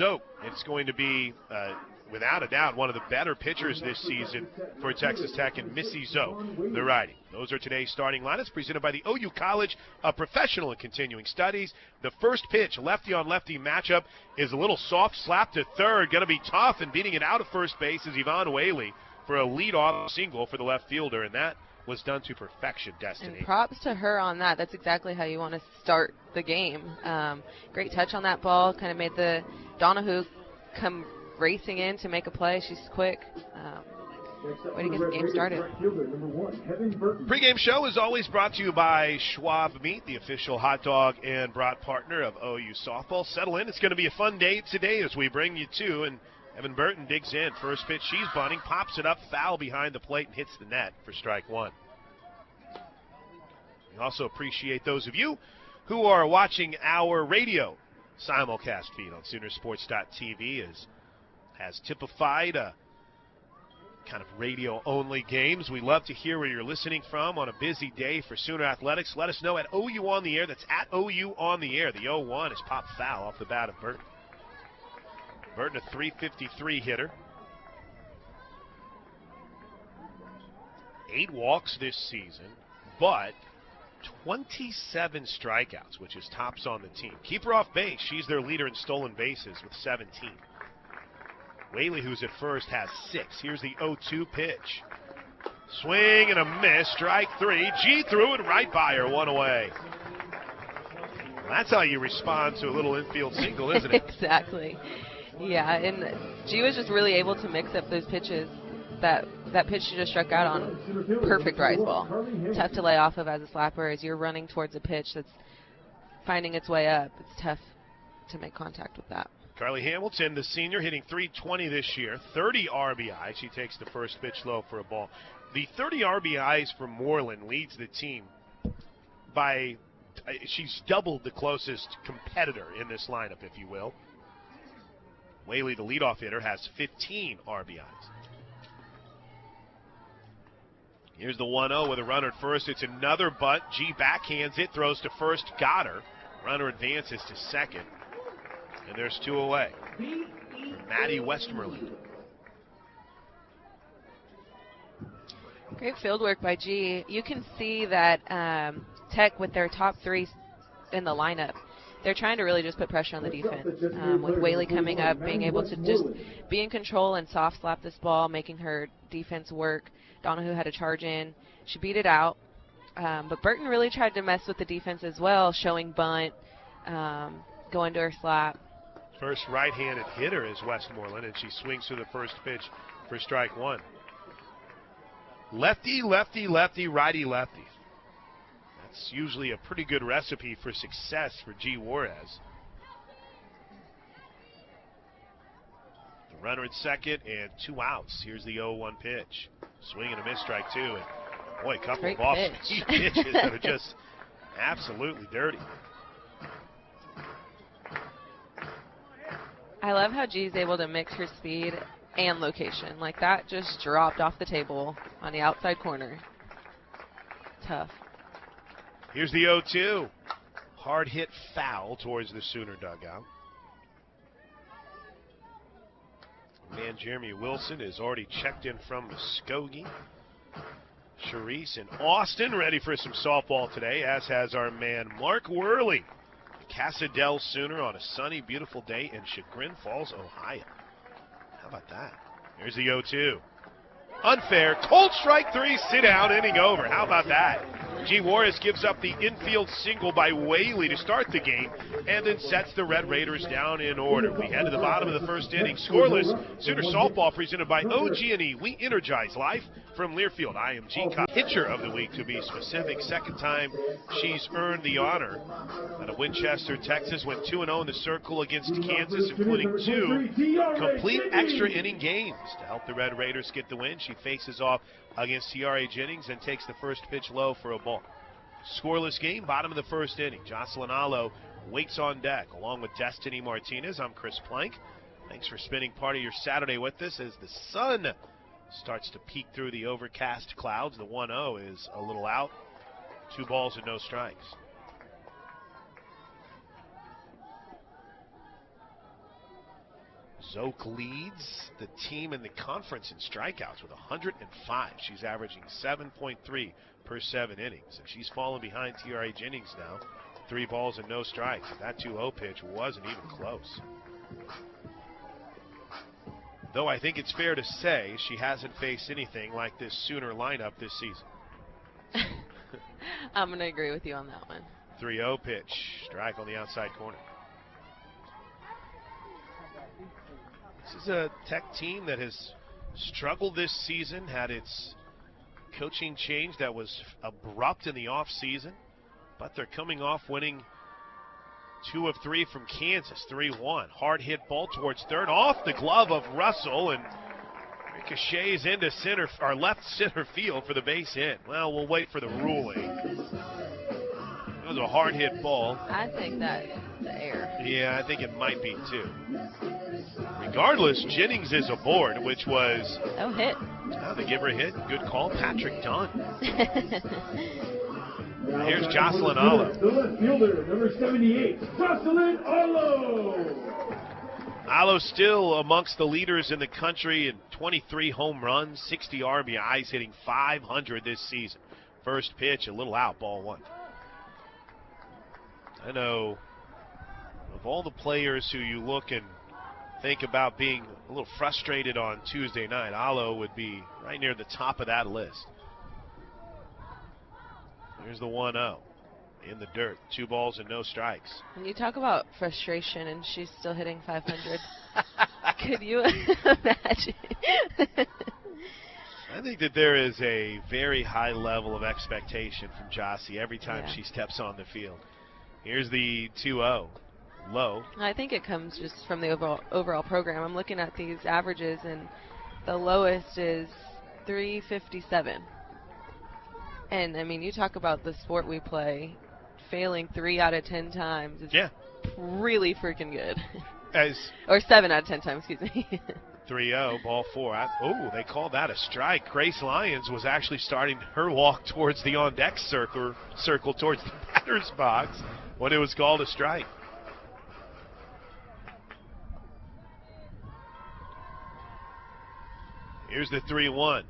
So it's going to be, without a doubt, one of the better pitchers this season for Texas Tech, and Missy Zoe, the righty. Those are today's starting lineups presented by the OU College of Professional and Continuing Studies. The first pitch, lefty-on-lefty matchup, is a little soft slap to third. Going to be tough, and beating it out of first base is Yvonne Whaley for a leadoff single for the left fielder, and that was done to perfection, Destiny. And props to her on that. That's exactly how you want to start the game. Great touch on that ball. Kind of made the Donahue come racing in to make a play. She's quick. Way to get the game started. Pre-game show is always brought to you by Schwab Meat, the official hot dog and brat partner of OU softball. Settle in. It's going to be a fun day today as we bring you to, and Evan Burton digs in. First pitch, she's bunting, pops it up, foul behind the plate, and hits the net for strike one. We also appreciate those of you who are watching our radio simulcast feed on Soonersports.tv, has typified kind of radio-only games. We love to hear where you're listening from on a busy day for Sooner Athletics. Let us know at OU on the air. That's at OU on the air. The 0-1 is popped foul off the bat of Burton. Burton, a .353 hitter. 8 walks this season, but 27 strikeouts, which is tops on the team. Keep her off base. She's their leader in stolen bases with 17. Whaley, who's at first, has 6. Here's the 0-2 pitch. Swing and a miss. Strike 3. G threw it right by her. One away. That's how you respond to a little infield single, isn't it? Exactly. Yeah, and G was just really able to mix up those pitches. That pitch she just struck out on, perfect rise ball. Tough to lay off of as a slapper. As you're running towards a pitch that's finding its way up, it's tough to make contact with that. Carly Hamilton, the senior, hitting .320 this year, 30 RBI. She takes the first pitch low for a ball. The 30 RBIs for Moreland leads the team by, she's doubled the closest competitor in this lineup, if you will. Whaley, the leadoff hitter, has 15 RBIs. Here's the 1-0 with a runner at first. It's another bunt. G backhands it, throws to first, got her. Runner advances to second. And there's 2 away. Maddie Westmoreland. Great field work by G. You can see that Tech, with their top 3 in the lineup, they're trying to really just put pressure on the defense. With Whaley coming up, being able to just be in control and soft slap this ball, making her defense work. Donahue had a charge in. She beat it out. But Burton really tried to mess with the defense as well, showing bunt, going to her slap. First right-handed hitter is Westmoreland, and she swings to the first pitch for strike 1. Lefty, lefty, lefty, righty, lefty. That's usually a pretty good recipe for success for G. Juarez. The runner at second and 2 outs. Here's the 0-1 pitch. Swing and a miss, strike 2. And boy, a couple of off-speed pitches that are just absolutely dirty. I love how G's able to mix her speed and location. Like that just dropped off the table on the outside corner. Tough. Here's the 0-2. Hard hit foul towards the Sooner dugout. Man Jeremy Wilson is already checked in from Muskogee. Charisse and Austin ready for some softball today, as has our man Mark Worley. Casadel Sooner on a sunny, beautiful day in Chagrin Falls, Ohio. How about that? Here's the 0-2. Unfair. Cold strike 3. Sit down. Inning over. How about that? G. Juarez gives up the infield single by Whaley to start the game and then sets the Red Raiders down in order. We head to the bottom of the first inning. Scoreless. Sooner softball presented by OG&E. We energize life. From Learfield, IMG Pitcher of the Week, to be specific. Second time she's earned the honor. Out of Winchester, Texas, went 2-0 in the circle against Kansas, including 2 complete extra inning games. To help the Red Raiders get the win, she faces off against Tiare Jennings and takes the first pitch low for a ball. Scoreless game, bottom of the first inning. Jocelyn Allo waits on deck along with Destiny Martinez. I'm Chris Plank. Thanks for spending part of your Saturday with us as the sun starts to peek through the overcast clouds. The 1-0 is a little out. 2 balls and no strikes. Zoke leads the team in the conference in strikeouts with 105. She's averaging 7.3 per 7 innings, and she's fallen behind T.R.A. Jennings now. 3 balls and no strikes. That 2-0 pitch wasn't even close. Though I think it's fair to say she hasn't faced anything like this Sooner lineup this season. I'm going to agree with you on that one. 3-0 pitch. Strike on the outside corner. This is a Tech team that has struggled this season, had its coaching change that was abrupt in the offseason, but they're coming off winning 2 of 3 from Kansas, 3-1. Hard hit ball towards third, off the glove of Russell, and ricochets into center, or left center field for the base hit. Well, we'll wait for the ruling. It was a hard hit ball. I think that's the error. Yeah, I think it might be too. Regardless, Jennings is aboard, which was... Oh, hit. They give her a hit. Good call, Patrick Dunn. Here's Jocelyn Allo. The left fielder, number 78, Jocelyn Allo. Allo still amongst the leaders in the country in 23 home runs, 60 RBIs, hitting .500 this season. First pitch, a little out, ball 1. I know of all the players who you look and think about being a little frustrated on Tuesday night, Allo would be right near the top of that list. Here's the 1-0 in the dirt. 2 balls and no strikes. When you talk about frustration and she's still hitting .500, could you imagine? I think that there is a very high level of expectation from Jossie every time she steps on the field. Here's the 2-0. Low. I think it comes just from the overall program. I'm looking at these averages, and the lowest is 357. And, I mean, you talk about the sport we play, failing 3 out of 10 times is really freaking good. Or 7 out of 10 times, excuse me. 3-0, ball 4. They called that a strike. Grace Lyons was actually starting her walk towards the on-deck circle towards the batter's box when it was called a strike. Here's the 3-1.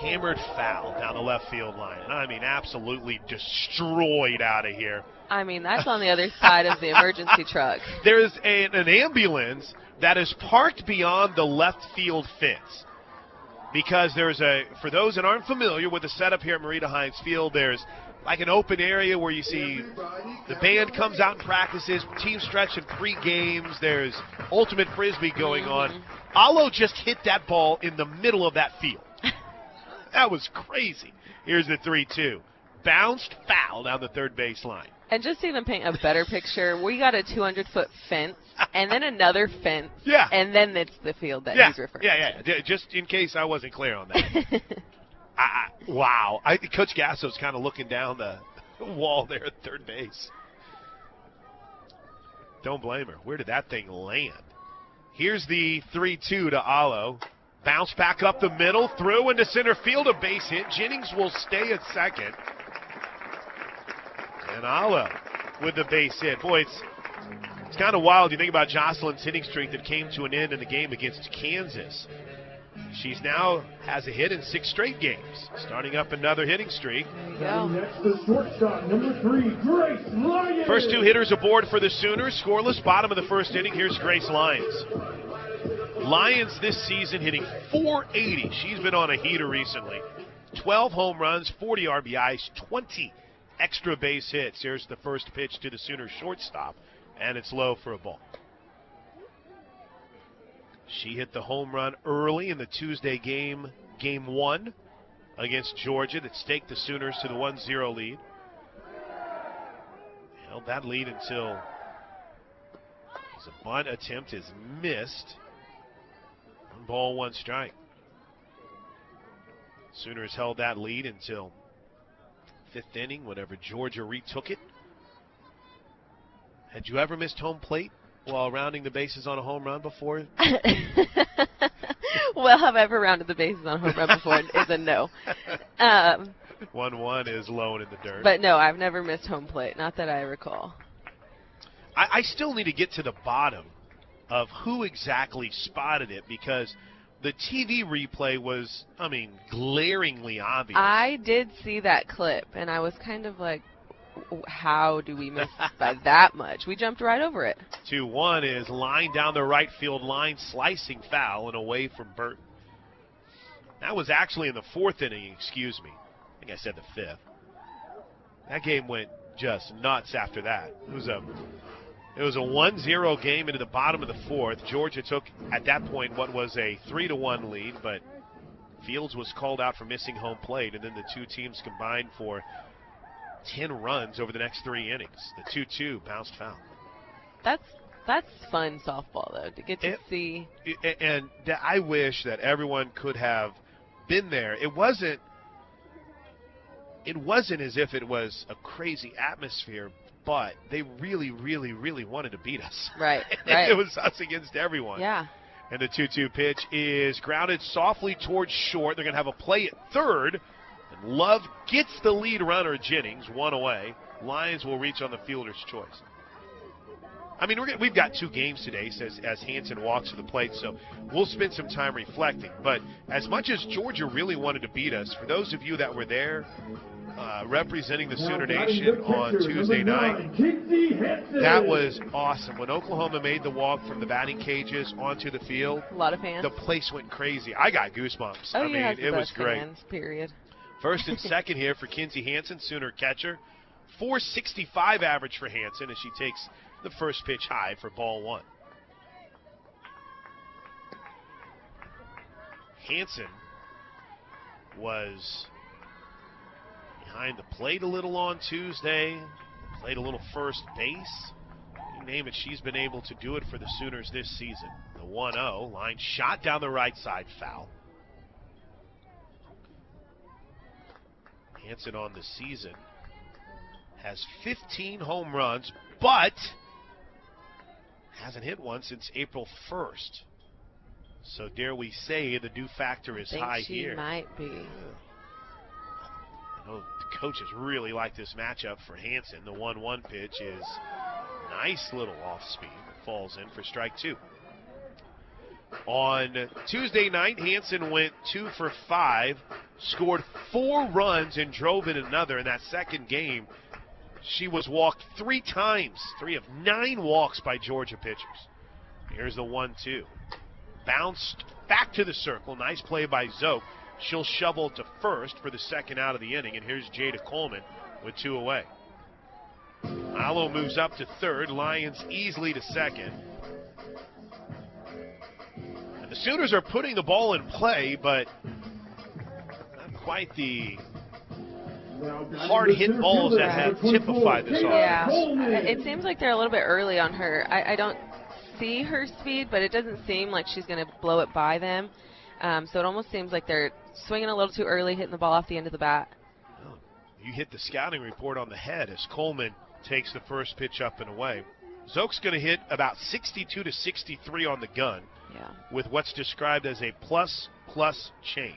Hammered foul down the left field line. I mean, absolutely destroyed out of here. I mean, that's on the other side of the emergency truck. There's an ambulance that is parked beyond the left field fence. Because there's for those that aren't familiar with the setup here at Marita Hines Field, there's like an open area where you see the band comes out and practices, team stretching pre-games, there's ultimate frisbee going on. Allo just hit that ball in the middle of that field. That was crazy. Here's the 3-2. Bounced foul down the third base line. And just to even paint a better picture, we got a 200-foot fence, and then another fence, and then it's the field that he's referring to. Just in case I wasn't clear on that. Wow. I think Coach Gasso's kind of looking down the wall there at third base. Don't blame her. Where did that thing land? Here's the 3-2 to Allo. Bounce back up the middle, through into center field, a base hit. Jennings will stay at second. And Allo with the base hit. Boy, it's kind of wild. You think about Jocelyn's hitting streak that came to an end in the game against Kansas. She's now has a hit in 6 straight games, starting up another hitting streak. Next, the shortstop, number 3, Grace Lyons. First 2 hitters aboard for the Sooners. Scoreless, bottom of the first inning. Here's Grace Lyons. Lyons this season hitting .480. She's been on a heater recently. 12 home runs, 40 RBIs, 20 extra base hits. Here's the first pitch to the Sooners shortstop, and it's low for a ball. She hit the home run early in the Tuesday game, game 1 against Georgia that staked the Sooners to the 1-0 lead. Held that lead until the bunt attempt is missed. 1 ball, 1 strike. Sooners held that lead until 5th inning, whenever Georgia retook it. Had you ever missed home plate while rounding the bases on a home run before? Well, have I ever rounded the bases on a home run before? Is a no. 1-1 is low and in the dirt. But no, I've never missed home plate. Not that I recall. I still need to get to the bottom of who exactly spotted it, because the TV replay was, I mean, glaringly obvious. I did see that clip, and I was kind of like, how do we miss by that much? We jumped right over it. 2-1 is line down the right field line, slicing foul and away from Burton. That was actually in the 4th inning, excuse me. I think I said the 5th. That game went just nuts after that. It was a 1-0 game into the bottom of the 4th. Georgia took, at that point, what was a 3-1 lead, but Fields was called out for missing home plate, and then the two teams combined for 10 runs over the next 3 innings. The 2-2 bounced foul. That's fun softball, though, to get to see. And I wish that everyone could have been there. It wasn't as if it was a crazy atmosphere, but they really, really, really wanted to beat us. Right, right. It was us against everyone. Yeah. And the 2-2 pitch is grounded softly towards short. They're going to have a play at third. And Love gets the lead runner, Jennings, 1 away. Lions will reach on the fielder's choice. I mean, we've got 2 games today as Hansen walks to the plate, so we'll spend some time reflecting. But as much as Georgia really wanted to beat us, for those of you that were there representing the Sooner Nation on Tuesday night, that was awesome. When Oklahoma made the walk from the batting cages onto the field, a lot of fans. The place went crazy. I got goosebumps. Oh, I mean, it was great. Fans, period. First and second here for Kinsey Hansen, Sooner catcher. .465 average for Hansen as she takes the first pitch high for ball 1. Hansen was behind the plate a little on Tuesday, played a little first base. You name it, she's been able to do it for the Sooners this season. The 1-0, line shot down the right side, foul. Hansen on the season has 15 home runs, but hasn't hit one since April 1st. So dare we say the new factor is high here. She might be. Yeah. I know the coaches really like this matchup for Hansen. The 1-1 pitch is nice little off speed. It falls in for strike 2. On Tuesday night, Hansen went 2 for 5, scored 4 runs and drove in another. In that second game, she was walked 3 times, 3 of 9 walks by Georgia pitchers. Here's the 1-2. Bounced back to the circle. Nice play by Zoke. She'll shovel to first for the second out of the inning, and here's Jada Coleman with 2 away. Allo moves up to third. Lions easily to second. And the Sooners are putting the ball in play, but not quite the hard hit balls that have typified this offense. Yeah, it seems like they're a little bit early on her. I don't see her speed, but it doesn't seem like she's going to blow it by them. So it almost seems like they're swinging a little too early, hitting the ball off the end of the bat. Well, you hit the scouting report on the head as Coleman takes the first pitch up and away. Zoke's going to hit about 62 to 63 on the gun, with what's described as a plus change.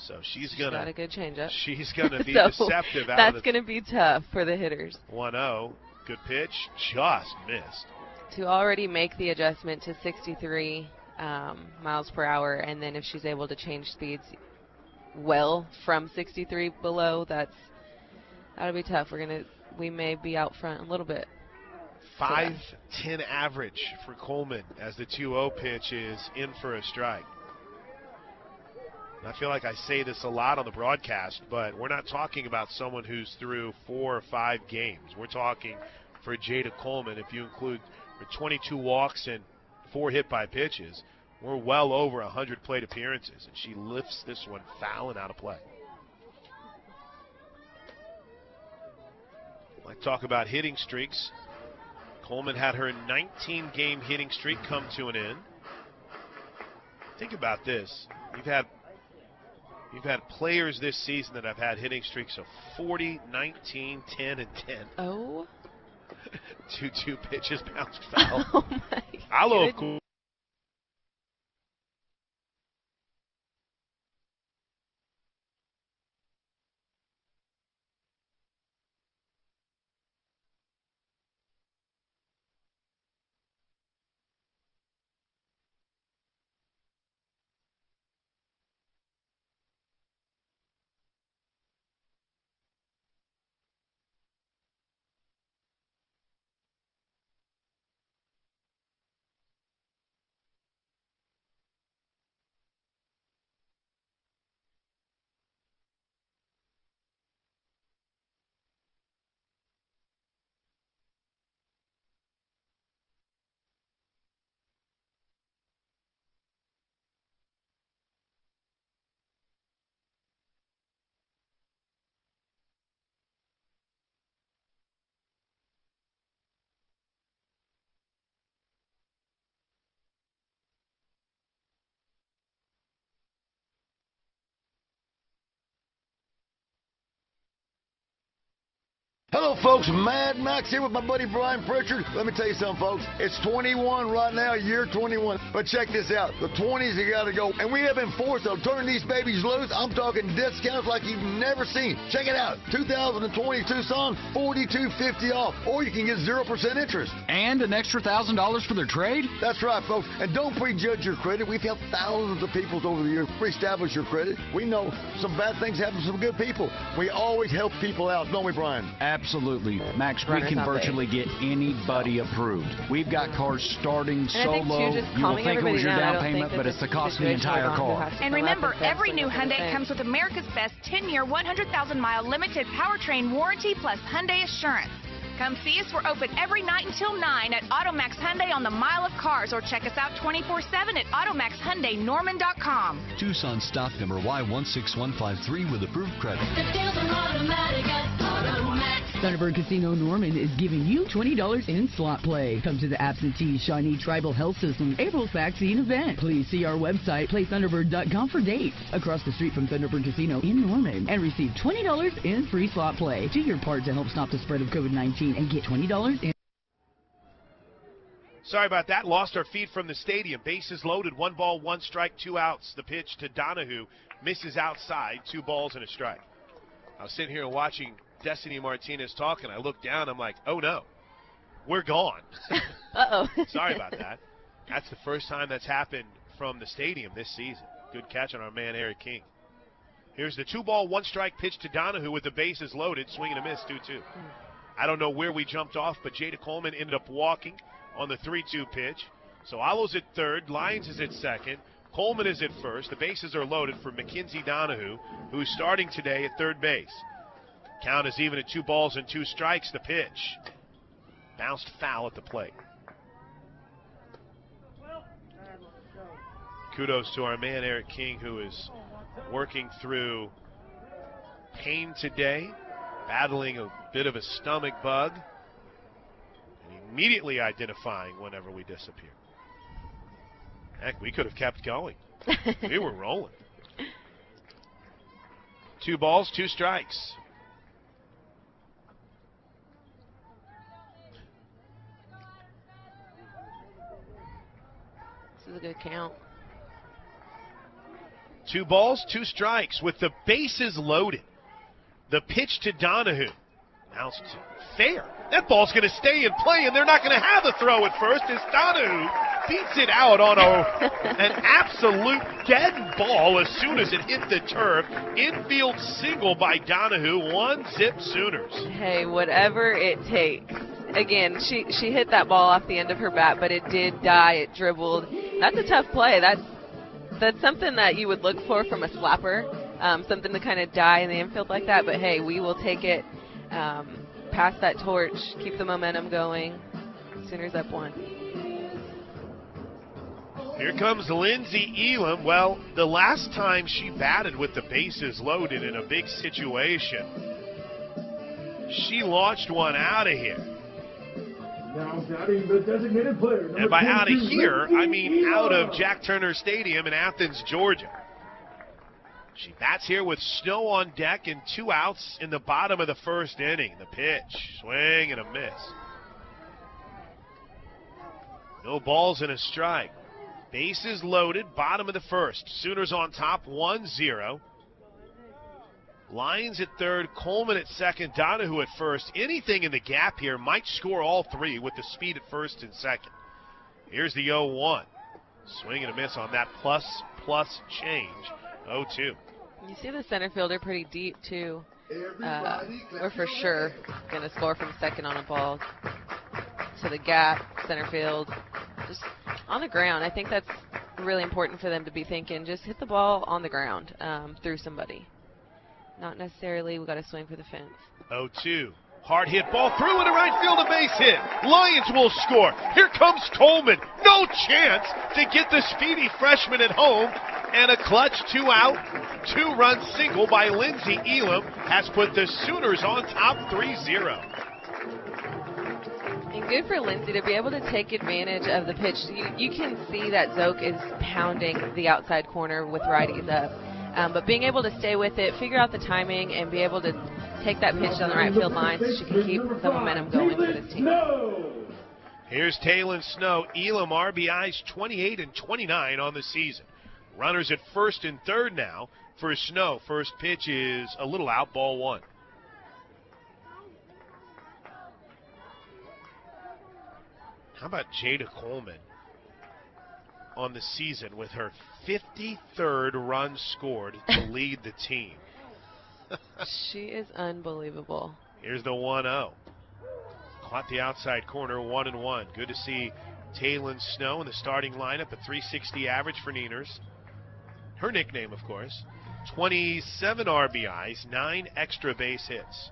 So she's gonna got a good changeup. She's gonna be so deceptive. That's gonna be tough for the hitters. 1-0, good pitch, just missed. To already make the adjustment to 63 miles per hour, and then if she's able to change speeds well from 63 below, that'll be tough. We may be out front a little bit. 5.10 average for Coleman as the 2-0 pitch is in for a strike. I feel like I say this a lot on the broadcast, but we're not talking about someone who's through 4 or 5 games. We're talking for Jada Coleman, if you include her 22 walks and 4 hit by pitches, we're well over 100 plate appearances, and she lifts this one foul and out of play. I talk about hitting streaks. Coleman had her 19-game hitting streak come to an end. Think about this. You've had players this season that have had hitting streaks of 40, 19, 10, and 10. Oh. 2-2 pitches bounced foul. Oh, my Allo Hello, folks. Mad Max here with my buddy Brian Pritchard. Let me tell you something, folks. It's 21 right now, year 21. But check this out. The 20s you got to go. And we have been forced to turn these babies loose. I'm talking discounts like you've never seen. Check it out. 2020 Tucson, $4,250 off. Or you can get 0% interest. And an extra $1,000 for their trade? That's right, folks. And don't prejudge your credit. We've helped thousands of people over the years reestablish your credit. We know some bad things happen to some good people. We always help people out, don't we, Brian? Absolutely. Max, we Runners can out there. virtually get anybody approved. We've got cars starting And so I think, too, low, just you will calming think it was everybody your down, I down don't think payment, that but it's the this cost of the situation entire goes on who car. has to And come up remember, and fix every and new do the Hyundai thing. comes with America's Best 10-year, 100,000-mile limited powertrain warranty plus Hyundai Assurance. Come see us. We're open every night until 9 at Automax Hyundai on the Mile of Cars, or check us out 24/7 at AutomaxHyundaiNorman.com. Tucson stock number Y16153 with approved credit. Thunderbird Casino Norman is giving you $20 in slot play. Come to the Absentee Shawnee Tribal Health System April's vaccine event. Please see our website, playthunderbird.com, for dates. Across the street from Thunderbird Casino in Norman. And receive $20 in free slot play. Do your part to help stop the spread of COVID-19 and get $20 in. Sorry about that. Lost our feed from the stadium. Bases loaded. 1 ball, 1 strike, 2 outs. The pitch to Donahue. Misses outside. 2 balls and a strike. I was sitting here watching Destiny Martinez talking. I looked down. I'm like, oh no, we're gone. Uh-oh. Sorry about that. That's the first time that's happened from the stadium this season. Good catch on our man Eric King. Here's the 2 ball, 1 strike pitch to Donahue with the bases loaded. Swing and a miss, 2-2. I don't know where we jumped off, but Jada Coleman ended up walking on the 3-2 pitch. So Alo's at third, Lyons is at second, Coleman is at first. The bases are loaded for Mackenzie Donahue, who's starting today at third base. Count is even at 2 balls and 2 strikes. The pitch bounced foul at the plate. Kudos to our man Eric King, who is working through pain today, battling a bit of a stomach bug, and immediately identifying whenever we disappear. Heck, we could have kept going. We were rolling. 2 balls, 2 strikes. This is a good count. 2 balls, 2 strikes with the bases loaded. The pitch to Donahue. Bounced fair. That ball's going to stay in play, and they're not going to have the throw at first as Donahue beats it out on an absolute dead ball as soon as it hit the turf. Infield single by Donahue. 1-zip Sooners. Hey, whatever it takes. Again, she hit that ball off the end of her bat, but it did die. It dribbled. That's a tough play. That's something that you would look for from a slapper, something to kind of die in the infield like that. But, hey, we will take it, pass that torch, keep the momentum going. Sooners up 1. Here comes Lindsey Elam. Well, the last time she batted with the bases loaded in a big situation, she launched one out of here. Now batting the designated player. number And by out of 22, here, I mean out of Elam. Jack Turner Stadium in Athens, Georgia. She bats here with snow on deck and 2 outs in the bottom of the first inning. The pitch, swing and a miss. No balls and a strike. Bases loaded, bottom of the first. Sooners on top, 1-0. Lyons at third, Coleman at second, Donahue at first. Anything in the gap here might score all 3 with the speed at first and second. Here's the 0-1. Swing and a miss on that plus change. 0-2. You see the center fielder pretty deep, too. We're for sure going to score from second on a ball to the gap, center field, just on the ground. I think that's really important for them to be thinking. Just hit the ball on the ground through somebody. Not necessarily we got to swing for the fence. 0-2. Hard hit ball through into right field, a base hit. Lyons will score. Here comes Coleman. No chance to get the speedy freshman at home. And a clutch 2-out, 2-run single by Lindsey Elam has put the Sooners on top 3-0. And good for Lindsey to be able to take advantage of the pitch. You can see that Zoke is pounding the outside corner with righties up. But being able to stay with it, figure out the timing, and be able to take that pitch down the right field line so she can keep the momentum going for this team. Here's Taylon Snow. Elam RBIs 28 and 29 on the season. Runners at first and third now for Snow. First pitch is a little out, ball one. How about Jada Coleman on the season with her 53rd run scored to lead the team? She is unbelievable. Here's the 1-0. Caught the outside corner, 1-1. Good to see Taylon Snow in the starting lineup, a .360 average for Nieners. Her nickname, of course. 27 RBIs, 9 extra base hits.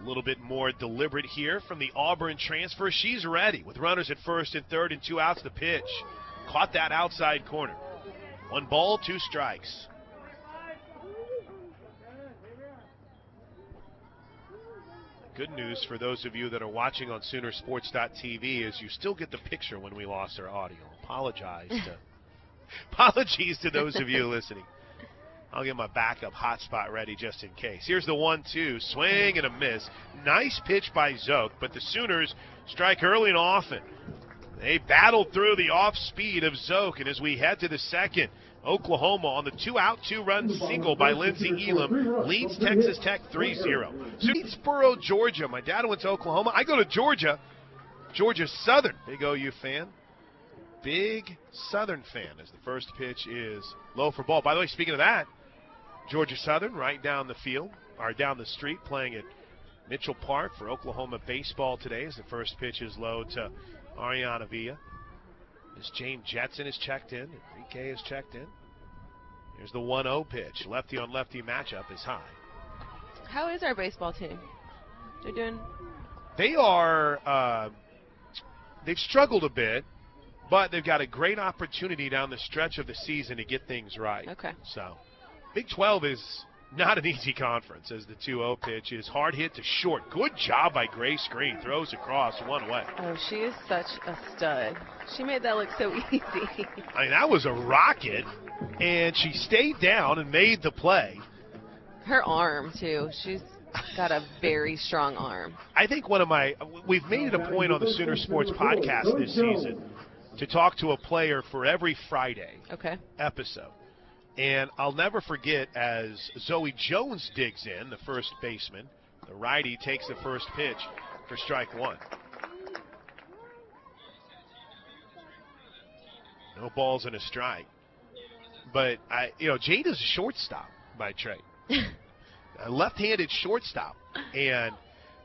A little bit more deliberate here from the Auburn transfer. She's ready with runners at first and third and 2 outs. The pitch. Caught that outside corner. 1 ball, 2 strikes. Good news for those of you that are watching on Soonersports.tv is you still get the picture when we lost our audio. Apologies to those of you listening. I'll get my backup hotspot ready just in case. Here's the 1-2, swing and a miss. Nice pitch by Zoke, but the Sooners strike early and often. They battled through the off speed of Zoke, and as we head to the second, Oklahoma on the 2-out, 2-run single by Lindsey Elam leads Texas Tech 3-0. Greensboro, Georgia. My dad went to Oklahoma. I go to Georgia. Georgia Southern. Big OU fan. Big Southern fan as the first pitch is low for ball. By the way, speaking of that, Georgia Southern right down the field, or down the street, playing at Mitchell Park for Oklahoma baseball today as the first pitch is low to Ariana Villa. As Jane Jetson is checked in, Enrique is checked in. Here's the 1-0 pitch. Lefty on lefty matchup is high. How is our baseball team? They're doing. They are. They've struggled a bit, but they've got a great opportunity down the stretch of the season to get things right. Okay. So, Big 12 is not an easy conference as the 2-0 pitch is hard hit to short. Good job by Grace Green. Throws across, 1 away. Oh, she is such a stud. She made that look so easy. I mean, that was a rocket, and she stayed down and made the play. Her arm, too. She's got a very strong arm. I think we've made it a point on the Sooner Sports podcast this season to talk to a player for every Friday episode. And I'll never forget as Zoe Jones digs in, the first baseman, the righty takes the first pitch for strike 1. No balls and a strike. But, Jada's a shortstop by trade. A left-handed shortstop. And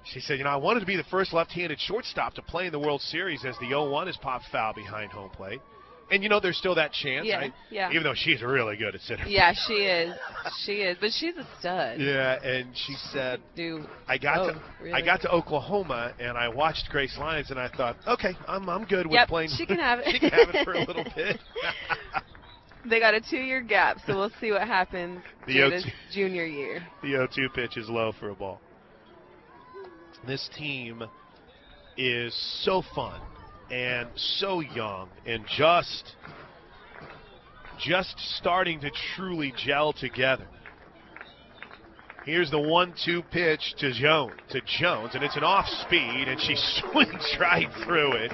she said, I wanted to be the first left-handed shortstop to play in the World Series as the 0-1 is popped foul behind home plate. And, there's still that chance, right? Yeah. Even though she's really good at center. Yeah, she is. She is. But she's a stud. Yeah, and she said, I got to Oklahoma, and I watched Grace Lyons, and I thought, okay, I'm good with playing. She can have it. She can have it for a little bit. They got a 2-year gap, so we'll see what happens this junior year. The 0-2 pitch is low for a ball. This team is so fun and so young and just starting to truly gel together. Here's the 1-2 pitch to Jones, and it's an off speed, and she swings right through it.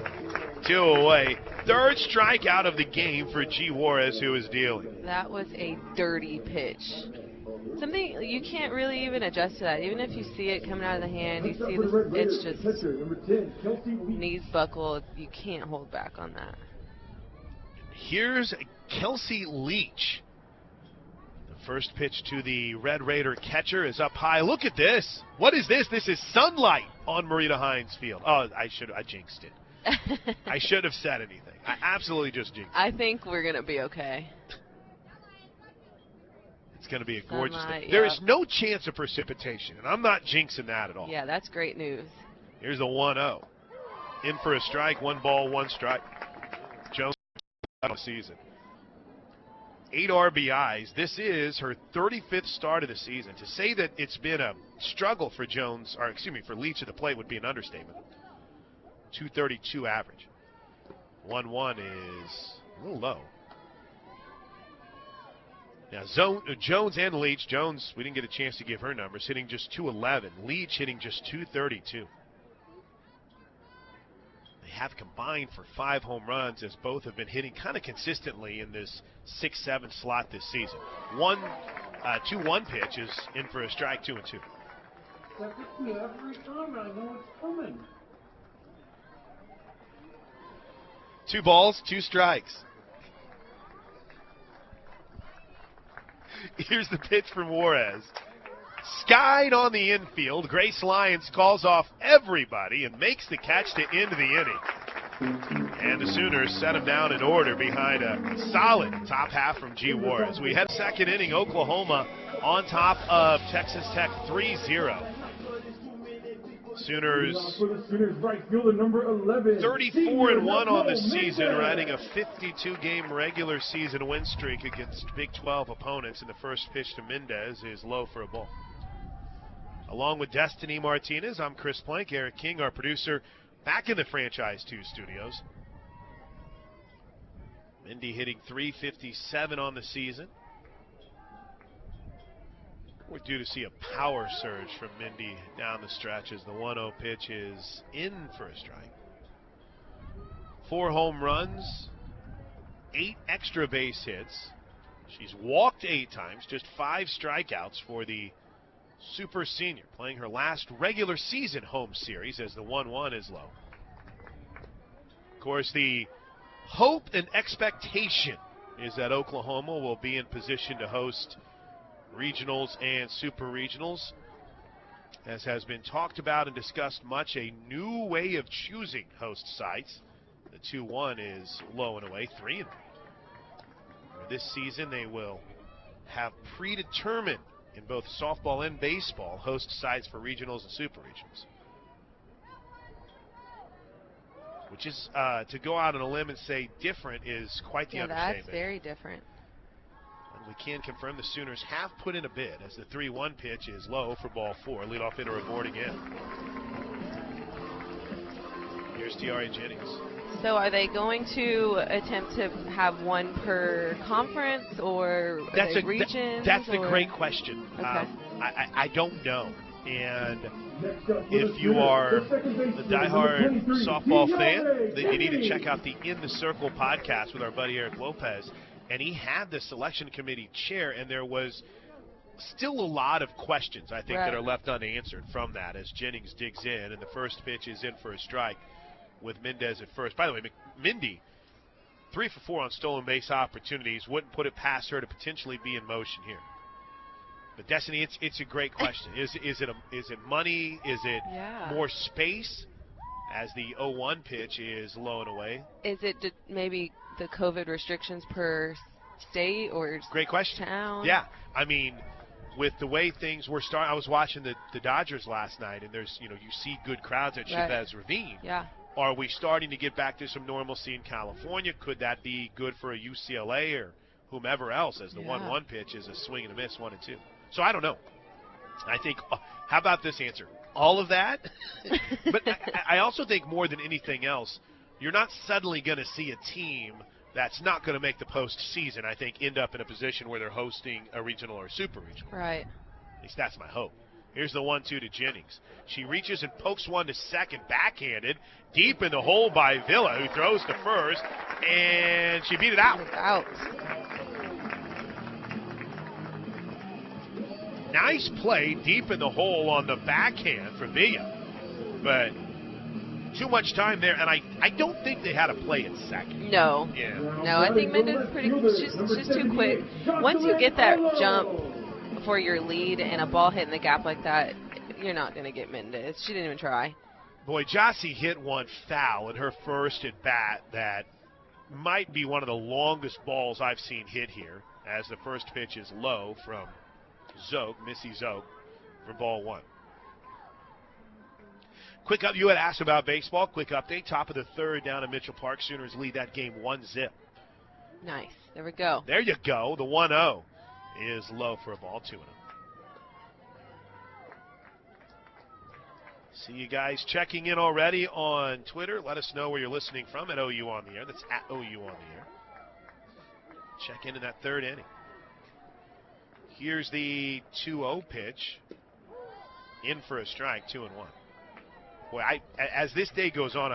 2 away. Third strikeout of the game for G. Juarez, who is dealing. That was a dirty pitch. Something you can't really even adjust to that. Even if you see it coming out of the hand, you see it's just knees buckled. You can't hold back on that. Here's Kelsey Leach. The first pitch to the Red Raider catcher is up high. Look at this. What is this? This is sunlight on Marita Hines Field. Oh, I jinxed it. I should have said anything. I absolutely just jinxed it. I think we're going to be okay. It's going to be a gorgeous day. There is no chance of precipitation, and I'm not jinxing that at all. Yeah, that's great news. Here's a 1-0. In for a strike, 1 ball, 1 strike. Jones season. 8 RBIs. This is her 35th start of the season. To say that it's been a struggle for for Leach at the plate would be an understatement. 232 average. 1-1 is a little low. Now, Jones and Leach. Jones, we didn't get a chance to give her numbers, hitting just .211. Leach hitting just .232. They have combined for 5 home runs, as both have been hitting kind of consistently in this 6-7 slot this season. 2-1 pitch is in for a strike, 2-2. Every time I know it's coming. 2 balls, 2 strikes. Here's the pitch from Juarez. Skied on the infield. Grace Lyons calls off everybody and makes the catch to end the inning. And the Sooners set him down in order behind a solid top half from G. Juarez. We head second inning, Oklahoma on top of Texas Tech 3-0. Sooners 34-1 on the season, riding a 52-game regular season win streak against Big 12 opponents. And the first pitch to Mendez is low for a ball. Along with Destiny Martinez, I'm Chris Plank. Eric King, our producer, back in the Franchise 2 studios. Mindy hitting .357 on the season. We're due to see a power surge from Mindy down the stretch as the 1-0 pitch is in for a strike. 4 home runs, 8 extra base hits. She's walked 8 times, just 5 strikeouts for the super senior, playing her last regular season home series as the 1-1 is low. Of course, the hope and expectation is that Oklahoma will be in position to host regionals and super regionals. As has been talked about and discussed much, a new way of choosing host sites. The 2-1 is low and away, 3-1. This season they will have predetermined in both softball and baseball host sites for regionals and super regionals. Which is, to go out on a limb and say different is quite the understatement. That's very different. We can confirm the Sooners have put in a bid as the 3-1 pitch is low for ball 4. Leadoff hitter aboard again. Here's Tiare Jennings. So are they going to attempt to have one per conference or regions? That's the great question. Okay. I don't know. And if you are a diehard softball fan, then you need to check out the In the Circle podcast with our buddy Eric Lopez. And he had the selection committee chair, and there was still a lot of questions, I think, that are left unanswered from that as Jennings digs in. And the first pitch is in for a strike with Mendez at first. By the way, Mindy, 3 for 4 on stolen base opportunities. Wouldn't put it past her to potentially be in motion here. But Destiny, it's a great question. Is it money? Is it more space? As the 0-1 pitch is low and away. Is it maybe the COVID restrictions per state or great question. Town? Yeah, I mean, with the way things were starting, I was watching the Dodgers last night, and there's you see good crowds at Chavez Ravine. Yeah. Are we starting to get back to some normalcy in California? Could that be good for a UCLA or whomever else? As the 1-1 pitch is a swing and a miss, 1-2. So I don't know. I think. How about this answer? All of that, but I also think more than anything else, you're not suddenly going to see a team that's not going to make the postseason, I think, end up in a position where they're hosting a regional or super regional. Right. At least that's my hope. Here's the 1-2 to Jennings. She reaches and pokes one to second, backhanded, deep in the hole by Villa, who throws to first, and she beat it out. Out. Nice play deep in the hole on the backhand for Villa, but too much time there, and I don't think they had a play at second. No. Yeah. No, I think Mendez is pretty. She's too quick. Once you get that jump for your lead and a ball hit in the gap like that, you're not going to get Mendez. She didn't even try. Boy, Jossie hit one foul in her first at bat that might be one of the longest balls I've seen hit here, as the first pitch is low from Zoke, Missy Zoke, for ball 1. Quick up, you had asked about baseball. Quick update, top of the 3rd down at Mitchell Park. Sooners lead that game 1-0. Nice. There we go. There you go. The 1-0 is low for a ball, 2-0. See you guys checking in already on Twitter. Let us know where you're listening from at OU on the Air. That's at OU on the Air. Check in that 3rd inning. Here's the 2-0 pitch. In for a strike, 2-1. Boy, as this day goes on,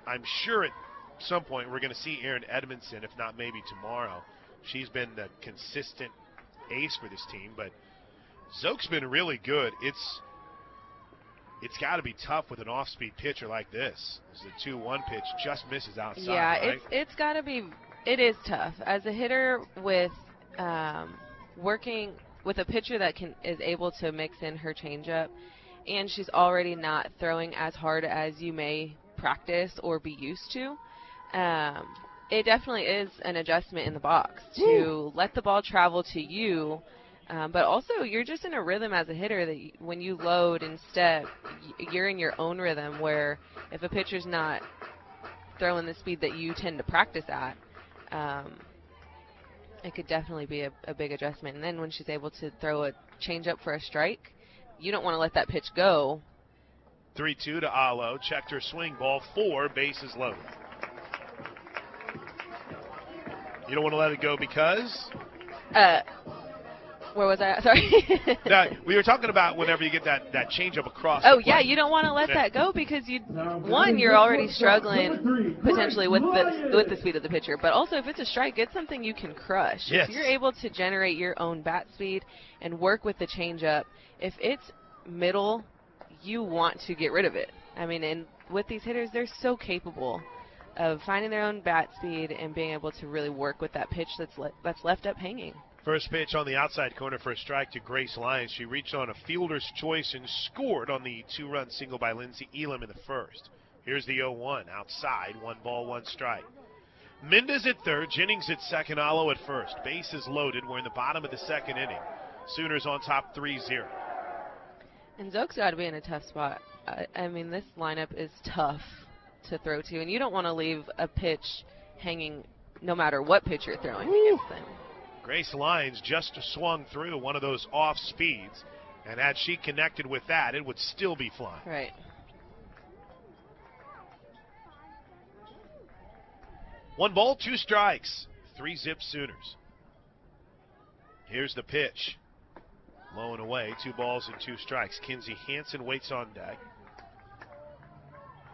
I'm sure at some point we're going to see Erin Edmondson, if not maybe tomorrow. She's been the consistent ace for this team, but Zoke's been really good. It's got to be tough with an off-speed pitcher like this. This is a 2-1 pitch, just misses outside. Yeah, right? it's got to be. It is tough as a hitter with working with a pitcher that is able to mix in her changeup, and she's already not throwing as hard as you may practice or be used to. It definitely is an adjustment in the box to let the ball travel to you, but also you're just in a rhythm as a hitter that when you load and step, you're in your own rhythm, where if a pitcher's not throwing the speed that you tend to practice at, it could definitely be a big adjustment. And then when she's able to throw a changeup for a strike, you don't want to let that pitch go. 3-2 to Alo. Checked her swing. Ball 4. Bases loaded. You don't want to let it go because? Where was I? Sorry. No, we were talking about whenever you get that changeup across. Oh, yeah, you don't want to let that go because you're already struggling potentially with the speed of the pitcher. But also, if it's a strike, it's something you can crush. Yes. If you're able to generate your own bat speed and work with the changeup, if it's middle, you want to get rid of it. I mean, and with these hitters, they're so capable of finding their own bat speed and being able to really work with that pitch that's left up hanging. First pitch on the outside corner for a strike to Grace Lyons. She reached on a fielder's choice and scored on the 2-run single by Lindsey Elam in the first. Here's the 0-1 outside, 1 ball, 1 strike. Mendez at third, Jennings at second, Alo at first. Bases loaded. We're in the bottom of the second inning. Sooners on top 3-0. And Zoke's got to be in a tough spot. I mean, this lineup is tough to throw to, and you don't want to leave a pitch hanging no matter what pitch you're throwing against them. Grace Lyons just swung through one of those off speeds, and had she connected with that, it would still be flying. Right. One ball, 2 strikes, 3-zip Sooners. Here's the pitch. Low and away, 2 balls and 2 strikes. Kinsey Hansen waits on deck.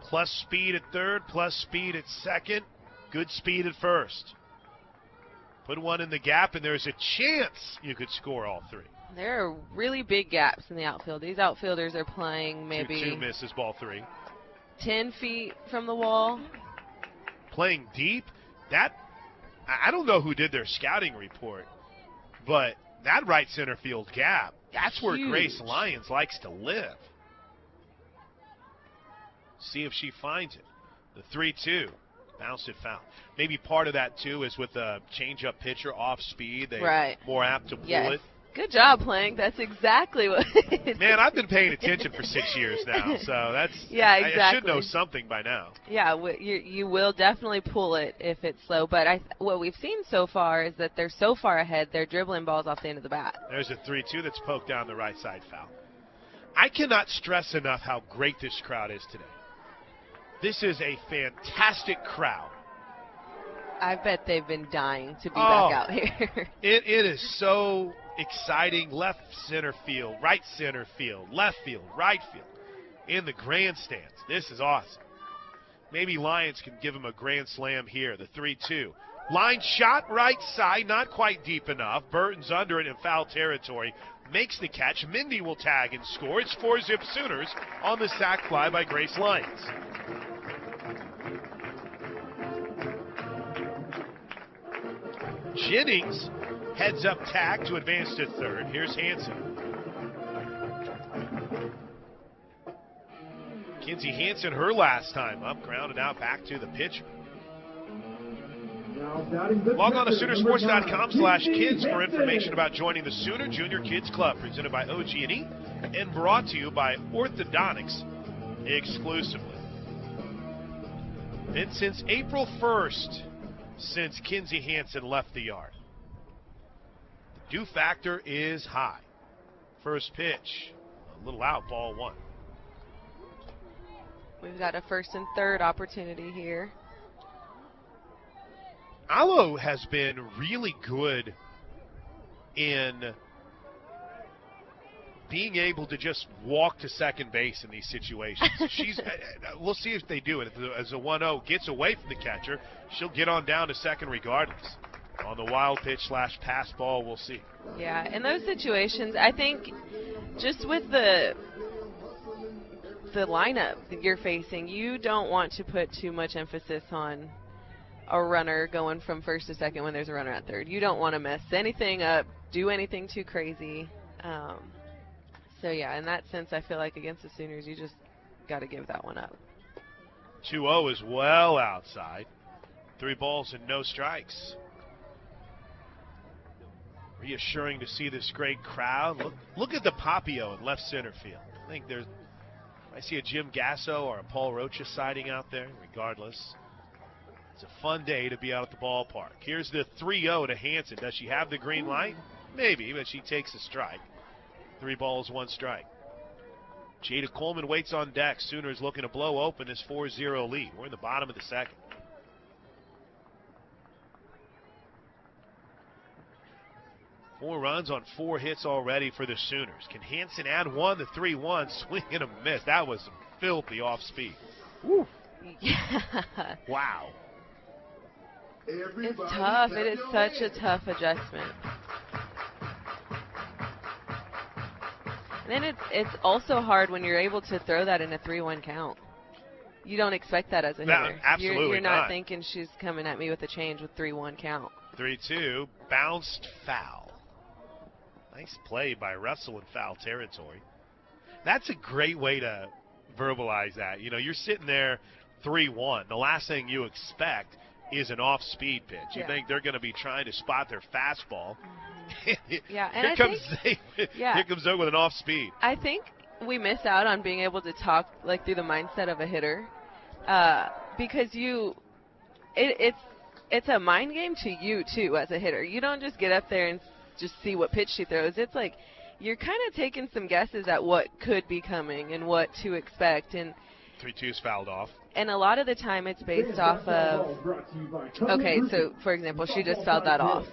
Plus speed at third, plus speed at second. Good speed at first. Put one in the gap, and there's a chance you could score all 3. There are really big gaps in the outfield. These outfielders are playing maybe 2-2 misses, ball 3. 10 feet from the wall. Playing deep. I don't know who did their scouting report, but that right center field gap, that's where Huge. Grace Lyons likes to live. See if she finds it. The 3-2. Bounced it foul. Maybe part of that, too, is with the change-up pitcher off speed. They're more apt to pull it. Good job, Plank. That's exactly what it is. Man, I've been paying attention for 6 years now, so that's yeah, exactly. I should know something by now. Yeah, you will definitely pull it if it's slow. But what we've seen so far is that they're so far ahead, they're dribbling balls off the end of the bat. There's a 3-2 that's poked down the right side foul. I cannot stress enough how great this crowd is today. This is a fantastic crowd. I bet they've been dying to be back out here. It is so exciting. Left center field, right center field, left field, right field, in the grandstands. This is awesome. Maybe Lions can give them a grand slam here. The 3-2. Line shot right side, not quite deep enough. Burton's under it in foul territory. Makes the catch. Mindy will tag and score. It's 4-zip Sooners on the sac fly by Grace Lyons. Jennings heads up tag to advance to third. Here's Hansen. Kinsey Hansen, her last time up, grounded out back to the pitcher. Log on to Soonersports.com/kids for information about joining the Sooner Junior Kids Club, presented by OG&E and brought to you by Orthodontics exclusively. And since April 1st, since Kinsey Hansen left the yard, the dew factor is high. First pitch, a little out, ball 1. We've got a first and third opportunity here. Alo has been really good in being able to just walk to second base in these situations. We'll see if they do it. As a 1-0 gets away from the catcher, she'll get on down to second regardless. On the wild pitch / pass ball, we'll see. Yeah, in those situations, I think just with the lineup that you're facing, you don't want to put too much emphasis on a runner going from first to second when there's a runner at third. You don't want to mess anything up, do anything too crazy. So, yeah, in that sense, I feel like against the Sooners, you just got to give that one up. 2-0 is well outside. 3 balls and no strikes. Reassuring to see this great crowd. Look at the Papio in left center field. I see a Jim Gasso or a Paul Rocha sighting out there. Regardless, it's a fun day to be out at the ballpark. Here's the 3-0 to Hansen. Does she have the green light? Maybe, but she takes a strike. 3 balls, 1 strike. Jada Coleman waits on deck. Sooners looking to blow open this 4-0 lead. We're in the bottom of the second. Four runs on 4 hits already for the Sooners. Can Hansen add 1? The 3-1 swing and a miss. That was some filthy off speed. Woo. Yeah. Wow. It's tough. It is such a tough adjustment. And then it's also hard when you're able to throw that in a 3-1 count. You don't expect that as a hitter. Absolutely you're not thinking she's coming at me with a change with 3-1 count. 3-2, bounced foul. Nice play by Russell in foul territory. That's a great way to verbalize that. You know, you're sitting there 3-1. The last thing you expect is an off-speed pitch. You think they're going to be trying to spot their fastball. Yeah, and here comes Zoe with an off-speed. I think we miss out on being able to talk like through the mindset of a hitter, because it's a mind game to you too as a hitter. You don't just get up there and just see what pitch she throws. It's like you're kind of taking some guesses at what could be coming and what to expect. And 3-2 is fouled off. And a lot of the time it's based off of, okay, so for example, she just fouled that off.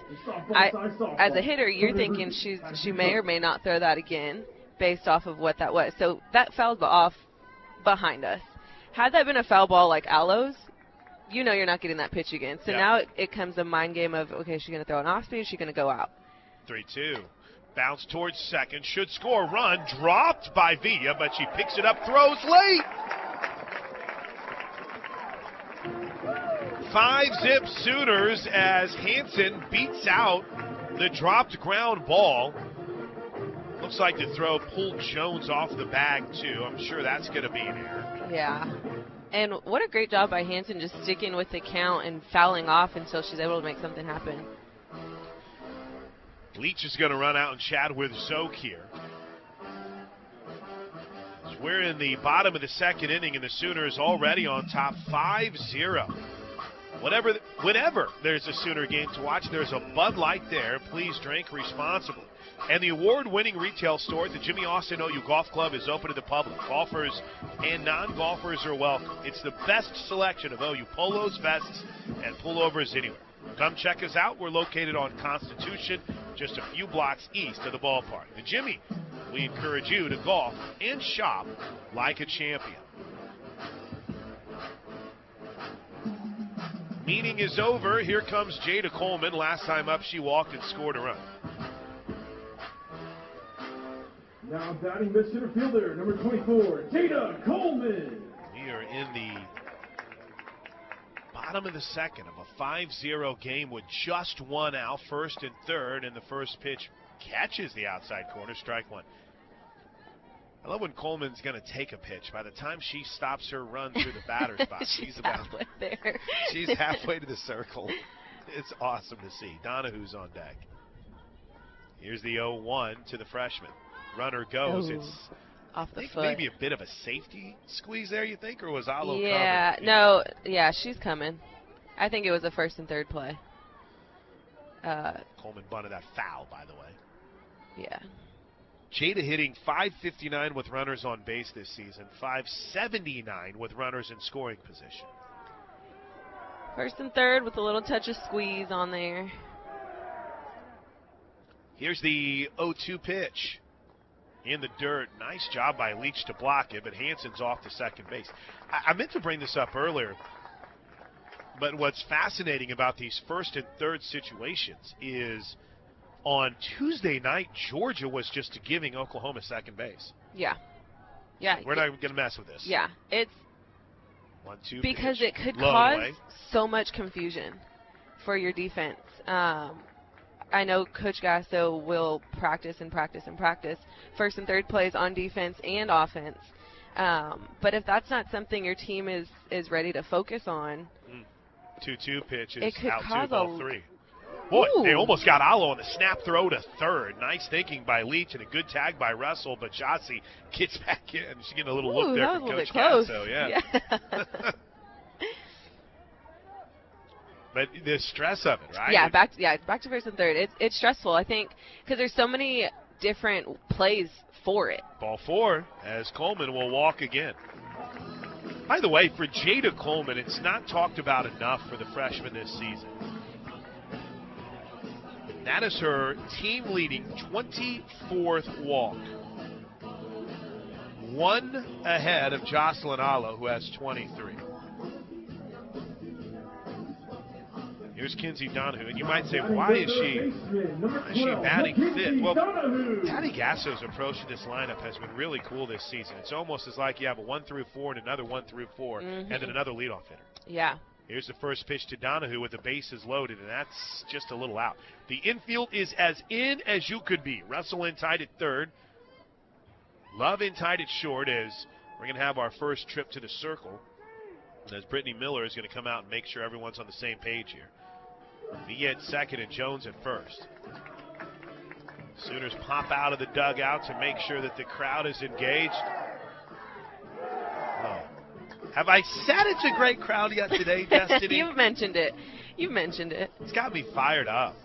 As a hitter, you're thinking she may or may not throw that again based off of what that was. So that fouled off behind us. Had that been a foul ball like Aloes, you know you're not getting that pitch again. So now it comes a mind game of, okay, is she going to throw an off speed or is she going to go out? 3-2. Bounce towards second. Should score a run. Dropped by Villa, but she picks it up, throws late. 5-zip Sooners as Hansen beats out the dropped ground ball. Looks like the throw pulled Jones off the bag, too. I'm sure that's going to be an error. Yeah. And what a great job by Hansen just sticking with the count and fouling off until she's able to make something happen. Leach is going to run out and chat with Zoke here. We're in the bottom of the second inning, and the Sooners already on top 5-0. Whenever there's a Sooner game to watch, there's a Bud Light there. Please drink responsibly. And the award-winning retail store at the Jimmy Austin OU Golf Club is open to the public. Golfers and non-golfers are welcome. It's the best selection of OU polos, vests, and pullovers anywhere. Come check us out. We're located on Constitution, just a few blocks east of the ballpark. The Jimmy, we encourage you to golf and shop like a champion. Meeting is over. Here comes Jada Coleman. Last time up, she walked and scored a run. Now batting the center fielder, number 24, Jada Coleman. We are in the bottom of the second of a 5-0 game with just one out, first and third, and the first pitch catches the outside corner, strike one. I love when Coleman's going to take a pitch. By the time she stops her run through the batter's box, she's about halfway there. She's halfway to the circle. It's awesome to see. Donahue's on deck. Here's the 0-1 to the freshman. Runner goes. Ooh, it's off the foot. Maybe a bit of a safety squeeze there, you think, or was Alo covered? No, she's coming. I think it was a first and third play. Coleman bunted that foul, by the way. Yeah. Jada hitting .559 with runners on base this season, .579 with runners in scoring position. First and third with a little touch of squeeze on there. Here's the 0-2 pitch. in the dirt. Nice job by Leach to block it, but Hansen's off to second base. I meant to bring this up earlier, but what's fascinating about these first and third situations is on Tuesday night, Georgia was just giving Oklahoma second base. Yeah. Yeah. We're not going to mess with this. Yeah. It's 1-2 because pitch, it could low cause away. so much confusion for your defense. I know Coach Gasso will practice and practice and practice first and third plays on defense and offense. But if that's not something your team is ready to focus on, 2-2 pitch is it could out cause 2-3. Boy, Ooh. they almost got Alo on the snap throw to third. Nice thinking by Leach and a good tag by Russell, but Jossie gets back in. She's getting a little look there that from was a Coach little bit Gasso. close. Yeah. But the stress of it, right? Yeah, back to first and third. It's stressful, I think, because there's so many different plays for it. Ball 4 as Coleman will walk again. By the way, for Jada Coleman, it's not talked about enough for the freshman this season. That is her team-leading 24th walk. One ahead of Jocelyn Alo, who has 23. Here's Kinsey Donahue, and you might say, why is she batting fifth? Well, Patty Gasso's approach to this lineup has been really cool this season. It's almost as like you have a 1 through 4 and another 1 through 4, and then another leadoff hitter. Yeah. Here's the first pitch to Donahue with the bases loaded, and that's just a little out. The infield is as in as you could be. Russell in tight at third. Love in tight at short as we're going to have our first trip to the circle. And as Brittany Miller is going to come out and make sure everyone's on the same page here. Villa at second and Jones at first. Sooners pop out of the dugout to make sure that the crowd is engaged. Oh. Have I said it's a great crowd yet today, Destiny? You've mentioned it. You've mentioned it. It's got me fired up.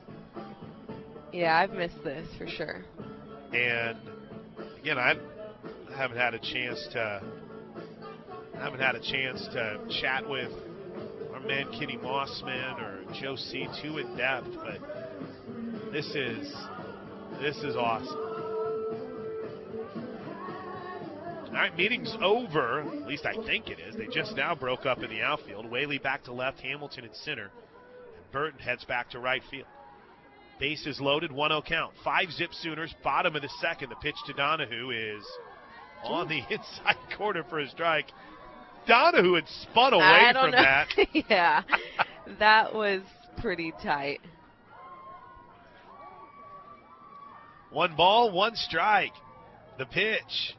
Yeah, I've missed this for sure. And again, I haven't had a chance to chat with our man Kenny Mossman or Joe C. too in depth, but this is awesome. All right, meeting's over. At least I think it is. They just now broke up in the outfield. Whaley back to left, Hamilton at center. And Burton heads back to right field. Bases loaded, 1-0 count. 5-zip Sooners, bottom of the second. The pitch to Donahue is on the inside corner for a strike. Donahue had spun away from that. Yeah, that was pretty tight. 1 ball, 1 strike. The pitch.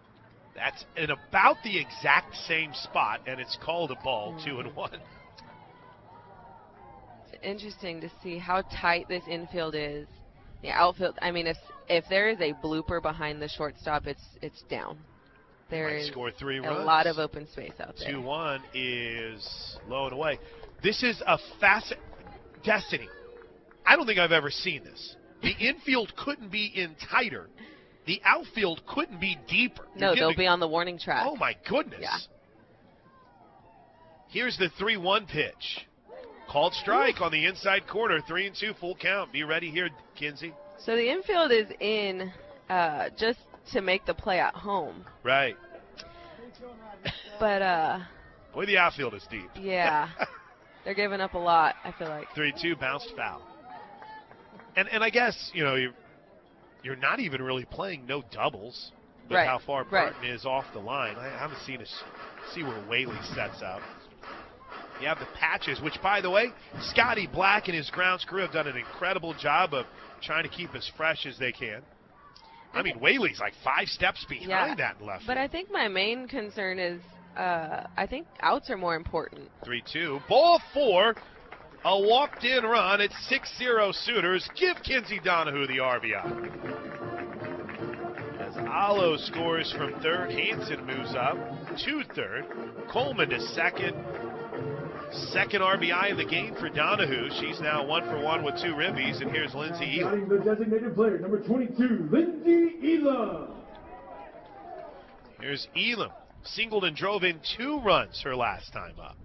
That's in about the exact same spot, and it's called a ball, 2-1. It's interesting to see how tight this infield is. The outfield, I mean, if there is a blooper behind the shortstop, it's down. There is score 3 a runs. lot of open space out there. 2-1 is low and away. This is a Destiny. I don't think I've ever seen this. The infield couldn't be in tighter. The outfield couldn't be deeper. No, they'll be on the warning track. Oh, my goodness. Yeah. Here's the 3-1 pitch. Called strike on the inside corner. 3-2, full count. Be ready here, Kinsey. So the infield is in just to make the play at home. Right. But, boy, the outfield is deep. Yeah. They're giving up a lot, I feel like. 3-2, bounced foul. And I guess, you know, you're not even really playing no doubles with how far Barton is off the line. I haven't seen see where Whaley sets up. You have the patches, which, by the way, Scotty Black and his grounds crew have done an incredible job of trying to keep as fresh as they can. I mean, Whaley's like 5 steps behind that in left But field. I think my main concern is I think outs are more important. 3-2. Ball 4. A walked-in run at 6-0 Sooners. Give Kinsey Donahue the RBI. As Alo scores from third, Hansen moves up to third. Coleman to second. Second RBI of the game for Donahue. She's now 1 for 1 with 2 ribbies. And here's Lindsey Elam. Batting the designated player, number 22, Lindsey Elam. Here's Elam. Singled and drove in 2 runs her last time up.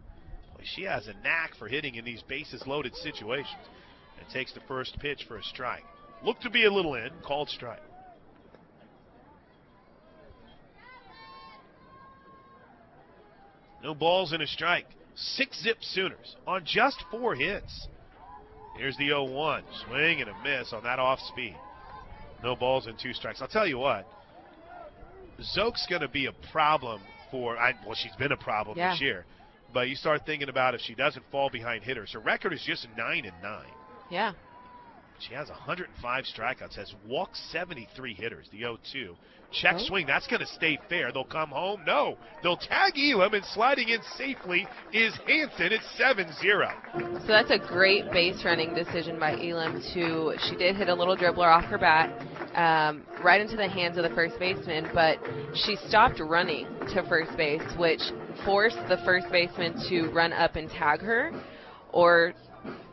She has a knack for hitting in these bases-loaded situations. And takes the first pitch for a strike. Looked to be a little in, called strike. No balls and a strike. 6-zip Sooners on just 4 hits. Here's the 0-1. Swing and a miss on that off speed. No balls and 2 strikes. I'll tell you what. Zoke's going to be a problem for, well, she's been a problem this year. But you start thinking about if she doesn't fall behind hitters. Her record is just 9-9. Yeah. She has 105 strikeouts, has walked 73 hitters, the 0-2. Check swing, that's going to stay fair. They'll come home. No, they'll tag Elam, and sliding in safely is Hanson. It's 7-0. So that's a great base running decision by Elam. She did hit a little dribbler off her bat, right into the hands of the first baseman, but she stopped running to first base, which forced the first baseman to run up and tag her, or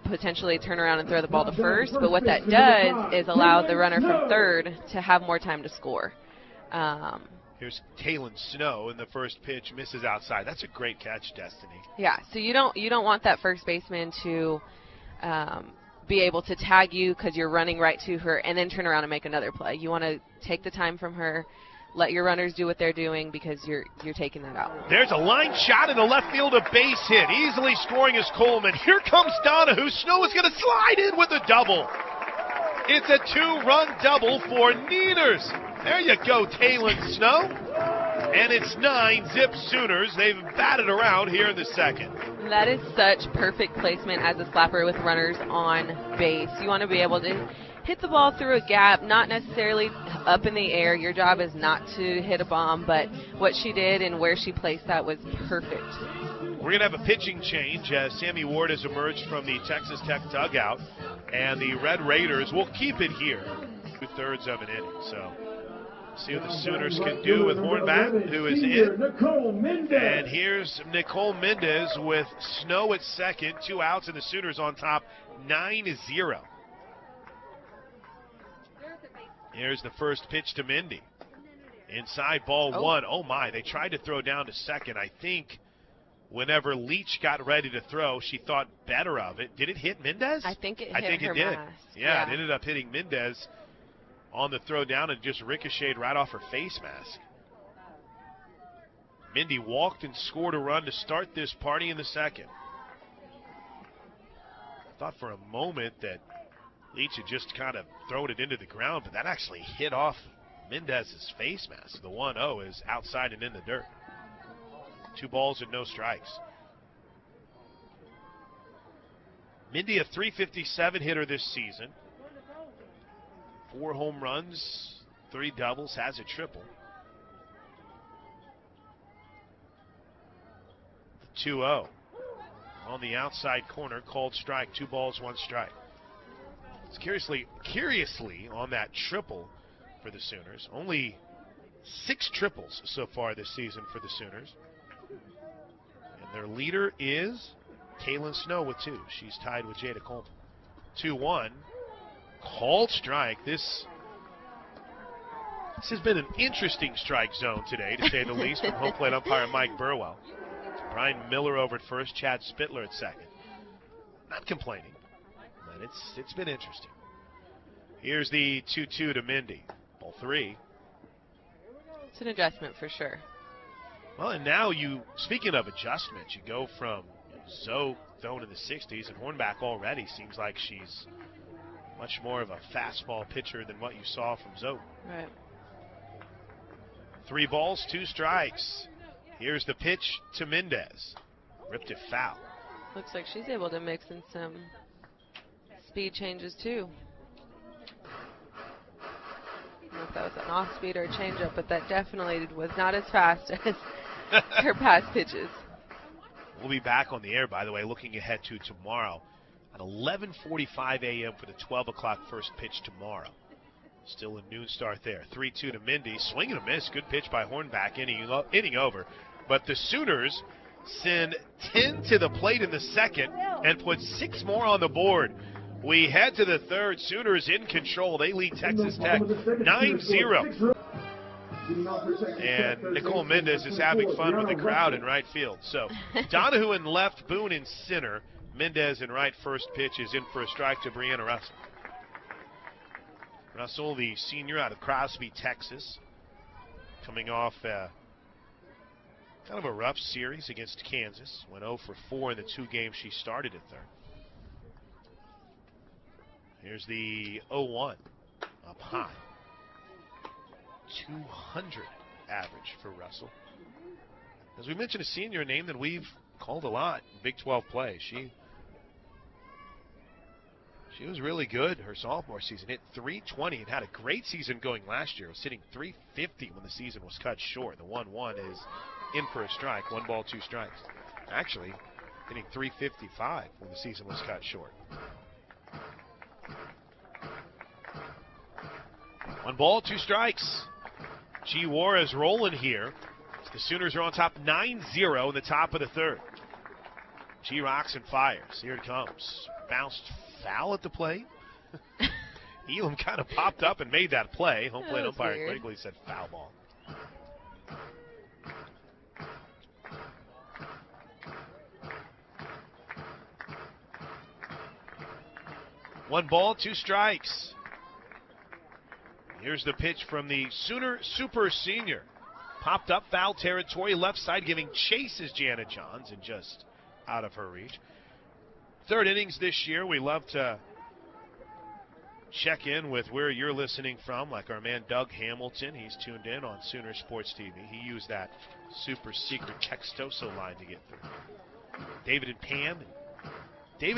potentially turn around and throw the ball to first. But what that does is allow the runner from third to have more time to score. Here's Taylon Snow, and the first pitch misses outside. That's a great catch, Destiny. Yeah, so you don't want that first baseman to be able to tag you because you're running right to her and then turn around and make another play. You want to take the time from her, let your runners do what they're doing because you're taking that out. There's a line shot in the left field, a base hit. Easily scoring is Coleman. Here comes Donahue. Snow is going to slide in with a double. It's a 2-run double for Nieners. There you go, Taylon Snow. And it's 9-zip Sooners. They've batted around here in the second. That is such perfect placement as a slapper with runners on base. You want to be able to hit the ball through a gap, not necessarily up in the air. Your job is not to hit a bomb, but what she did and where she placed that was perfect. We're going to have a pitching change as Sammy Ward has emerged from the Texas Tech dugout, and the Red Raiders will keep it here 2/3 of an inning. So see what the Sooners can do with Hornback, who is in. And here's Nicole Mendez with Snow at second, 2 outs, and the Sooners on top 9-0. Here's the first pitch to Mindy. Inside ball 1. Oh my, they tried to throw down to second. I think whenever Leach got ready to throw, she thought better of it. Did it hit Mendez? I think it hit her did. mask. Yeah, it ended up hitting Mendez on the throw down and just ricocheted right off her face mask. Mindy walked and scored a run to start this party in the second. I thought for a moment that Leach had just kind of thrown it into the ground, but that actually hit off Mendez's face mask. The 1-0 is outside and in the dirt. 2 balls and no strikes. Mindy, a .357 hitter this season. 4 home runs, 3 doubles, has a triple. The 2-0 on the outside corner, called strike. 2 balls, 1 strike. It's curiously on that triple for the Sooners. Only 6 triples so far this season for the Sooners. And their leader is Taylon Snow with 2. She's tied with Jada Coleman. 2-1. Called strike. This has been an interesting strike zone today, to say the least, from home plate umpire Mike Burwell. Brian Miller over at first, Chad Spittler at second. Not complaining, but it's been interesting. Here's the 2-2 to Mindy. Ball 3. It's an adjustment for sure. Well, and now speaking of adjustments, you go from Zoe throwing in the 60s, and Hornback already seems like she's much more of a fastball pitcher than what you saw from Zoe. Right. 3 balls, 2 strikes. Here's the pitch to Mendez. Ripped it foul. Looks like she's able to mix in some speed changes too. I don't know if that was an off speed or a changeup, but that definitely was not as fast as her past pitches. We'll be back on the air, by the way, looking ahead to tomorrow at 11:45 a.m. for the 12 o'clock first pitch tomorrow. Still a noon start there. 3-2 to Mindy. Swing and a miss. Good pitch by Hornback, inning over. But the Sooners send 10 to the plate in the second and put 6 more on the board. We head to the third. Sooners in control. They lead Texas Tech 9-0. And Nicole Mendez is having fun with the crowd in right field. So Donahue in left, Boone in center. Mendez in right. First pitch is in for a strike to Brianna Russell. Russell, the senior out of Crosby, Texas, coming off a Kind of a rough series against Kansas. Went 0 for 4 in the 2 games she started at third. Here's the 0-1 up high. 200 average for Russell. As we mentioned, a senior, name that we've called a lot in Big 12 play. She was really good her sophomore season. Hit 320 and had a great season going last year. Was hitting 350 when the season was cut short. The 1-1 is in for a strike. 1 ball, 2 strikes. Actually, hitting 355 when the season was cut short. 1 ball, 2 strikes. G. Juarez rolling here. The Sooners are on top 9-0 in the top of the third. G rocks and fires. Here it comes. Bounced foul at the plate. Elam kind of popped up and made that play. Home plate umpire quickly said foul ball. One ball, 2 strikes. Here's the pitch from the Sooner Super Senior. Popped up, foul territory, left side, giving chase is Jana Johns, and just out of her reach. Third innings this year, we love to check in with where you're listening from, like our man Doug Hamilton. He's tuned in on Sooner Sports TV. He used that super secret Textoso line to get through. David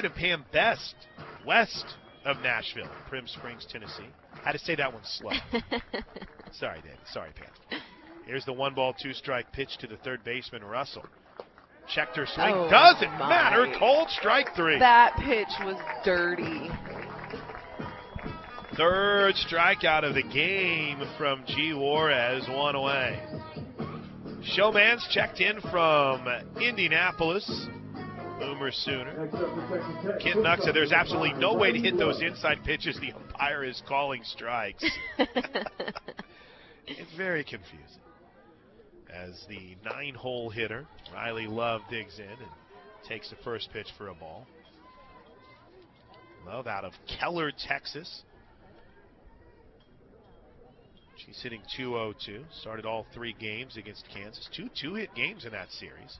and Pam Best, west of Nashville, Prim Springs, Tennessee. Had to say that one slow. Sorry, David. Sorry, Pam. Here's the 1 ball, 2 strike pitch to the third baseman, Russell. Checked her swing. Doesn't matter. Called strike 3. That pitch was dirty. Third strikeout of the game from G. Juarez. 1 away. Showman's checked in from Indianapolis. Boomer Sooner. Kent Nuck said there's absolutely no way to hit those inside pitches. The umpire is calling strikes. It's very confusing. As the 9-hole hitter, Riley Love, digs in and takes the first pitch for a ball. Love out of Keller, Texas. She's hitting .202. Started all 3 games against Kansas. 2 two-hit games in that series.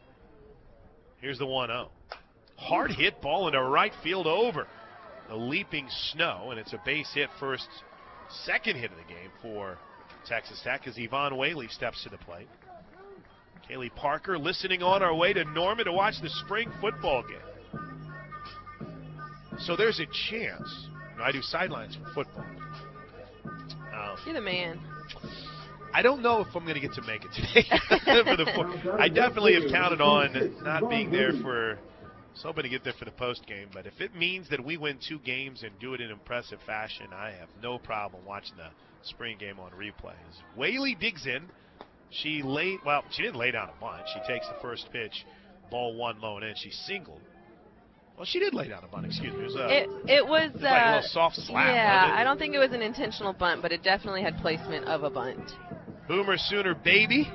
Here's the 1-0. Hard hit ball into right field over the leaping snow, and it's a base hit second hit of the game for Texas Tech as Yvonne Whaley steps to the plate. Kaylee Parker listening on our way to Norman to watch the spring football game. So there's a chance. I do sidelines for football. You're the man. I don't know if I'm going to get to make it today. I definitely have counted on not being there for. I was hoping to get there for the post game, but if it means that we win 2 games and do it in impressive fashion, I have no problem watching the spring game on replay. As Whaley digs in, she didn't lay down a bunt. She takes the first pitch, ball 1 low and in. She singled. Well, she did lay down a bunt. Excuse me. It was like a little soft slap. Yeah, I don't think it was an intentional bunt, but it definitely had placement of a bunt. Boomer Sooner baby.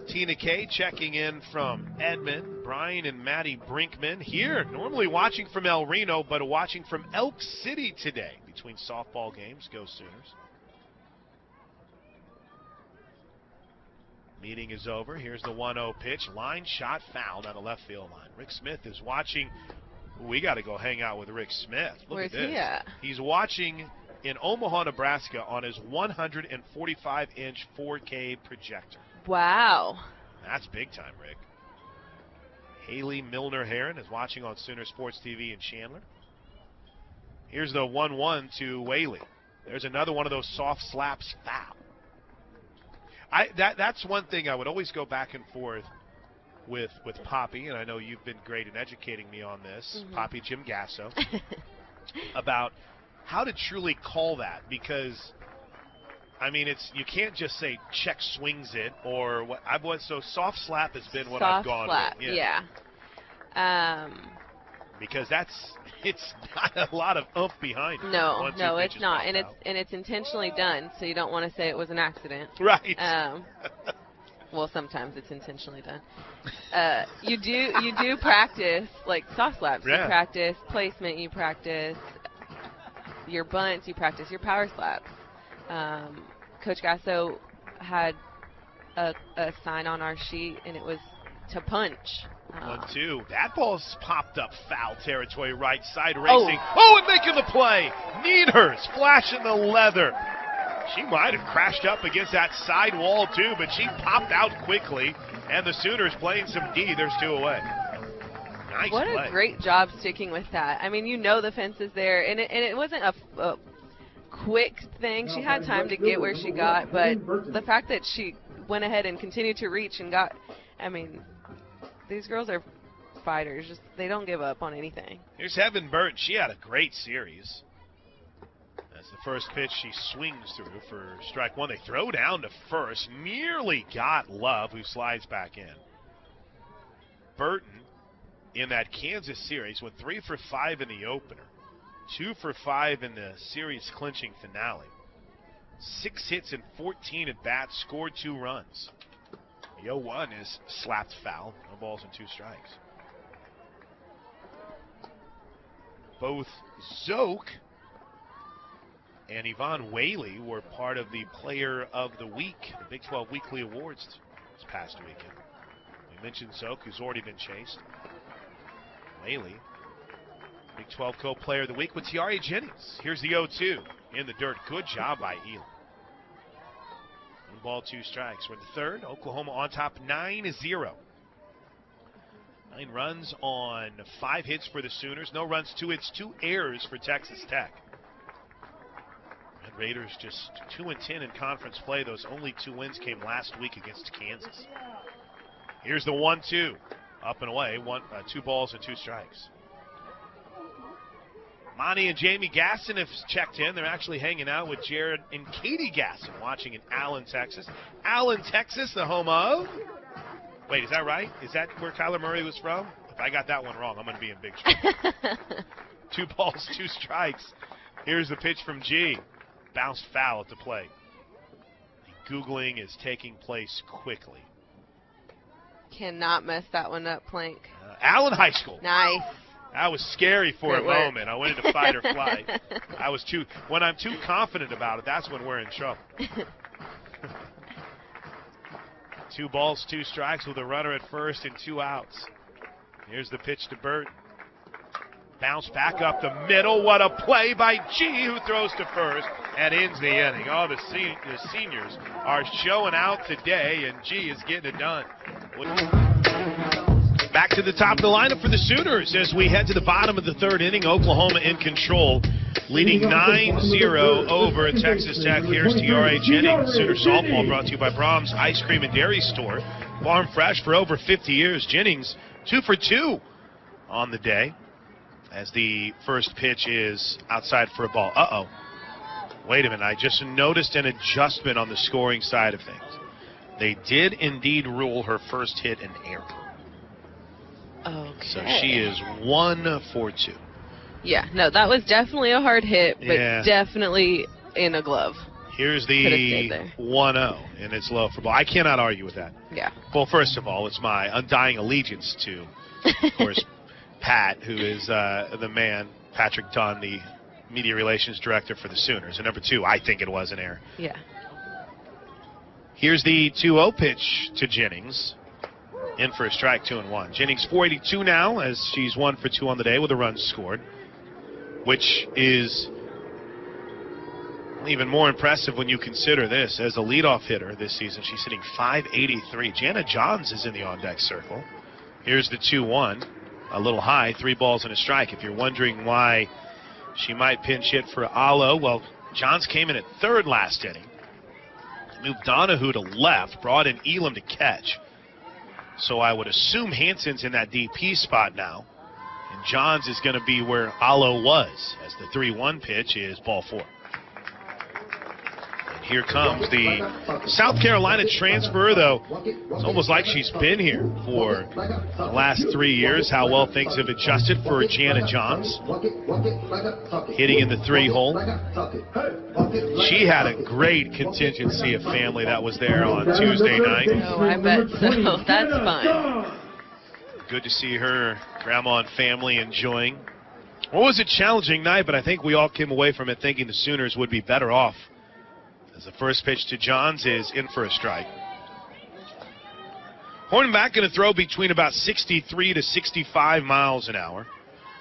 Tina Kay checking in from Edmond. Brian and Maddie Brinkman here, normally watching from El Reno, but watching from Elk City today. Between softball games, go Sooners. Meeting is over. Here's the 1-0 pitch. Line shot foul down the left field line. Rick Smith is watching. We got to go hang out with Rick Smith. Look Where's at this. He at? He's watching in Omaha, Nebraska on his 145-inch 4K projector. Wow. That's big time, Rick. Haley Milner-Heron is watching on Sooner Sports TV in Chandler. Here's the 1-1 to Whaley. There's another one of those soft slaps foul. That's one thing I would always go back and forth with Poppy, and I know you've been great in educating me on this, Poppy Jim Gasso, about how to truly call that, because I mean, you can't just say check swings it or what. So soft slap has been what I've gone slap, with. Yeah. Because it's not a lot of oomph behind it. No, it's not, and it's intentionally done. So you don't want to say it was an accident. Right. Well, sometimes it's intentionally done. You do practice like soft slaps. Yeah. You practice placement. You practice your bunts. You practice your power slaps. Coach Gasso had a sign on our sheet, and it was to punch. 1-2. That ball's popped up foul territory, right side racing. Oh, and making the play. Nieder's flashing the leather. She might have crashed up against that side wall too, but she popped out quickly. And the Sooners playing some D. There's 2 away. Nice What play. a great job sticking with that. I mean, you know the fence is there, and it wasn't a quick thing. She had time to get where she got, but the fact that she went ahead and continued to reach and got, I mean, these girls are fighters. Just they don't give up on anything. Here's Heaven Burton. She had a great series. As the first pitch, she swings through for strike 1. They throw down to first. Nearly got Love, who slides back in. Burton, in that Kansas series, went 3 for 5 in the opener, 2 for 5 in the series clinching finale. 6 hits and 14 at bats, scored 2 runs. The 0-1 is slapped foul. No balls and 2 strikes. Both Zoke and Yvonne Whaley were part of the Player of the Week, the Big 12 Weekly Awards this past weekend. We mentioned Zoke, who's already been chased. Whaley, Big 12 Co-Player of the Week with Tiare Jennings. Here's the 0-2 in the dirt. Good job by Elam. 1 ball, 2 strikes. We're in the third. Oklahoma on top 9-0. 9 runs on 5 hits for the Sooners. No runs, 2 hits, 2 errors for Texas Tech. Red Raiders just 2-10 in conference play. Those only 2 wins came last week against Kansas. Here's the 1-2. Up and away. 2 balls and 2 strikes. Monty and Jamie Gasson have checked in. They're actually hanging out with Jared and Katie Gasson, watching in Allen, Texas. Allen, Texas, the home of... Wait, is that right? Is that where Kyler Murray was from? If I got that one wrong, I'm going to be in big trouble. 2 balls, 2 strikes. Here's the pitch from G. Bounced foul at the plate. The Googling is taking place quickly. Cannot mess that one up, Plank. Allen High School. Nice. That was scary for Good a work. moment. I went into fight or flight. When I'm too confident about it, that's when we're in trouble. 2 balls, 2 strikes with a runner at first and 2 outs. Here's the pitch to Burton. Bounce back up the middle. What a play by G, who throws to first and ends the inning. Oh, the seniors are showing out today, and G is getting it done. Back to the top of the lineup for the Sooners as we head to the bottom of the 3rd inning. Oklahoma in control, leading 9-0 over Texas Tech. Here's Tiare Jennings. Sooner softball brought to you by Brahms Ice Cream and Dairy Store. Farm fresh for over 50 years. Jennings 2 for 2 on the day as the first pitch is outside for a ball. Uh-oh. Wait a minute. I just noticed an adjustment on the scoring side of things. They did indeed rule her first hit an error. Okay. So she is 1 for 2. Yeah, no, that was definitely a hard hit, but Yeah. definitely in a glove. Here's Could've stayed the there. 1-0, and it's low for ball. I cannot argue with that. Yeah. Well, first of all, it's my undying allegiance to, of course, Pat, who is the man, Patrick Dunn, the media relations director for the Sooners. And number 2, I think it was an error. Yeah. Here's the 2-0 pitch to Jennings. In for a strike, 2-1. Jennings 482 now as she's 1 for 2 on the day with a run scored, which is even more impressive when you consider this. As a leadoff hitter this season, she's hitting .583. Jana Johns is in the on-deck circle. Here's the 2-1, a little high, 3 balls and a strike. If you're wondering why she might pinch hit for Alo, well, Johns came in at 3rd last inning. Moved Donahue to left, brought in Elam to catch. So I would assume Hanson's in that DP spot now. And Johns is going to be where Alo was, as the 3-1 pitch is ball 4. And here comes the South Carolina transfer, though. It's almost like she's been here for the last 3 years. How well things have adjusted for Jana Johns. Hitting in the 3-hole. She had a great contingency of family that was there on Tuesday night. Oh, I bet so. That's fun. Good to see her grandma and family enjoying. What was a challenging night, but I think we all came away from it thinking the Sooners would be better off. As the first pitch to Johns is in for a strike. Hornback going to throw between about 63 to 65 miles an hour.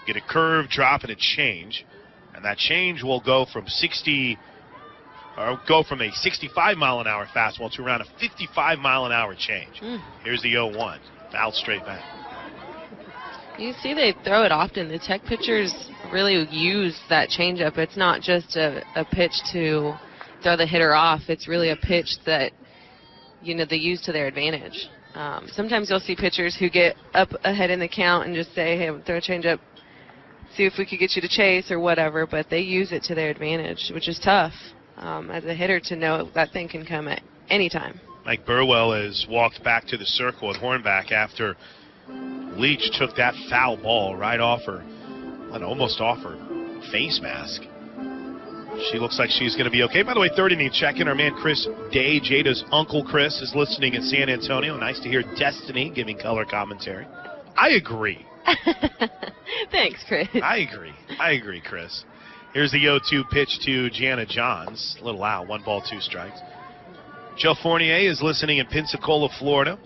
Get a curve, drop, and a change. And that change will go from a 65-mile-an-hour fastball to around a 55-mile-an-hour change. Here's the 0-1. Foul straight back. You see they throw it often. The Tech pitchers really use that changeup. It's not just a pitch to throw the hitter off. It's really a pitch that, they use to their advantage. Sometimes you'll see pitchers who get up ahead in the count and just say, hey, throw a changeup, see if we could get you to chase or whatever, but they use it to their advantage, which is tough as a hitter to know that thing can come at any time. Mike Burwell has walked back to the circle with Hornback after Leach took that foul ball right off her, almost off her face mask. She looks like she's going to be okay. By the way, third inning check-in. Our man Chris Day, Jada's uncle Chris, is listening in San Antonio. Nice to hear Destiny giving color commentary. I agree. Thanks, Chris. I agree, Chris. Here's the 0-2 pitch to Jana Johns. A little out, 1 ball, 2 strikes. Joe Fournier is listening in Pensacola, Florida.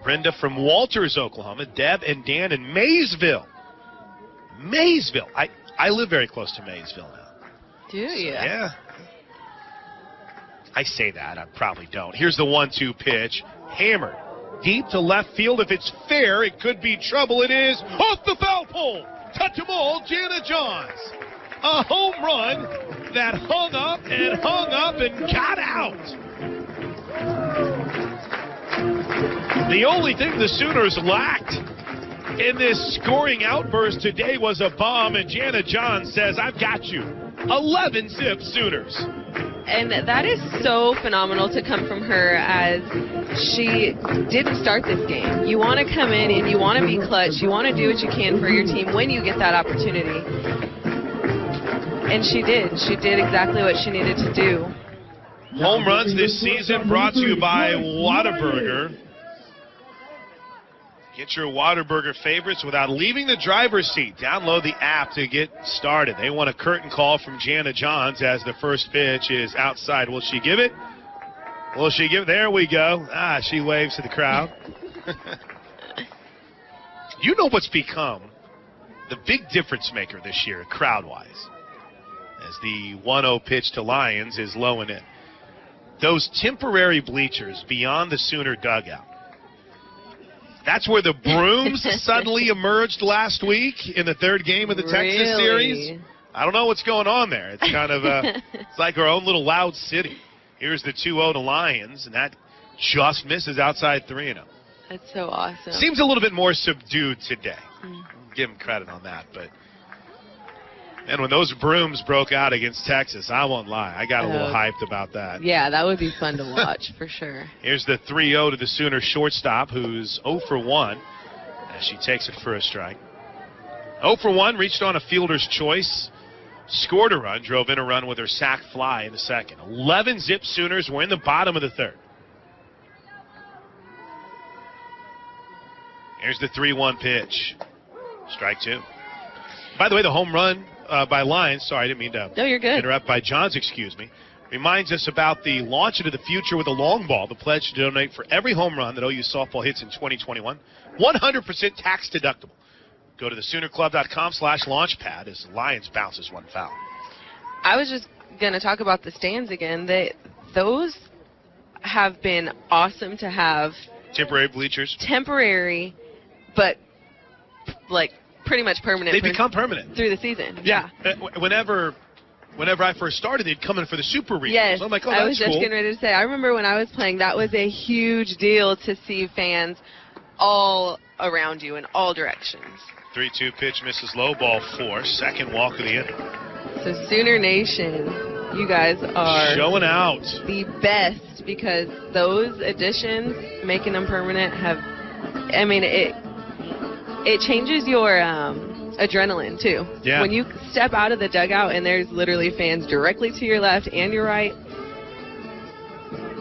Brenda from Walters, Oklahoma. Deb and Dan in Maysville. Maysville. I live very close to Maysville now. Do you? Yeah. I say that. I probably don't. Here's the 1-2 pitch. Hammered. Deep to left field. If it's fair, it could be trouble. It is off the foul pole. Touch 'em all, Jana Johns. A home run that hung up and got out. The only thing the Sooners lacked in this scoring outburst today was a bomb, and Jana Johns says, I've got you. 11-zip Sooners. And that is so phenomenal to come from her, as she didn't start this game. You want to come in and you want to be clutch. You want to do what you can for your team when you get that opportunity. And she did. She did exactly what she needed to do. Home runs this season brought to you by Whataburger. Get your Whataburger favorites without leaving the driver's seat. Download the app to get started. They want a curtain call from Jana Johns as the first pitch is outside. Will she give it? Will she give it? There we go. She waves to the crowd. You know what's become the big difference maker this year, crowd-wise, as the 1-0 pitch to Lyons is low and in. Those temporary bleachers beyond the Sooner dugout. That's where the brooms suddenly emerged last week in the third game of the Texas series. I don't know what's going on there. It's kind of it's like our own little loud city. Here's the 2-0 to Lions, and that just misses outside 3-0. That's so awesome. Seems a little bit more subdued today. Give him credit on that, but. And when those brooms broke out against Texas, I won't lie, I got a little hyped about that. Yeah, that would be fun to watch for sure. Here's the 3-0 to the Sooner shortstop, who's 0 for 1 as she takes it for a strike. 0 for 1, reached on a fielder's choice, scored a run, drove in a run with her sac fly in the second. 11-zip Sooners. We're in the bottom of the third. Here's the 3-1 pitch. Strike 2. By the way, the home run by Lyons, sorry, I didn't mean to interrupt, by Johns, excuse me, reminds us about the launch into the future with a long ball, the pledge to donate for every home run that OU softball hits in 2021. 100% tax deductible. Go to thesoonerclub.com/launchpad as Lyons bounces one foul. I was just going to talk about the stands again. Those have been awesome to have. Temporary bleachers. Temporary, but like pretty much permanent. They become permanent through the season. Yeah. Whenever I first started, they'd come in for the Super Regionals. Yes, so I'm like, oh, I was that's just getting ready to say. I remember when I was playing, that was a huge deal to see fans all around you in all directions. 3-2 pitch misses low, ball 4. Second walk of the inning. So Sooner Nation, you guys are showing out the best, because those additions, making them permanent, have. I mean, it changes your adrenaline too. Yeah. When you step out of the dugout and there's literally fans directly to your left and your right,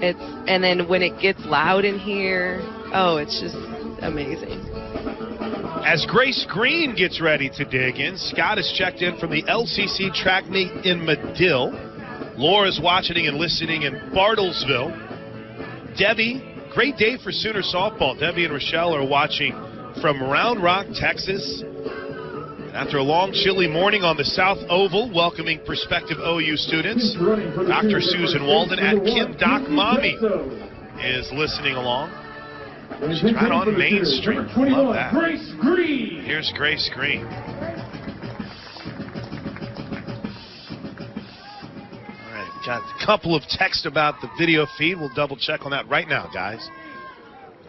and then when it gets loud in here, oh, it's just amazing. As Grace Green gets ready to dig in, Scott has checked in from the LCC track meet in Medill. Laura's watching and listening in Bartlesville. Debbie, great day for Sooner softball. Debbie and Rochelle are watching from Round Rock, Texas. After a long, chilly morning on the South Oval, welcoming prospective OU students, Dr. Susan Walden at Kim Doc Mommy is listening along. She's right on Main Street. Love that. Grace Green. Here's Grace Green. All right, got a couple of texts about the video feed. We'll double check on that right now, guys.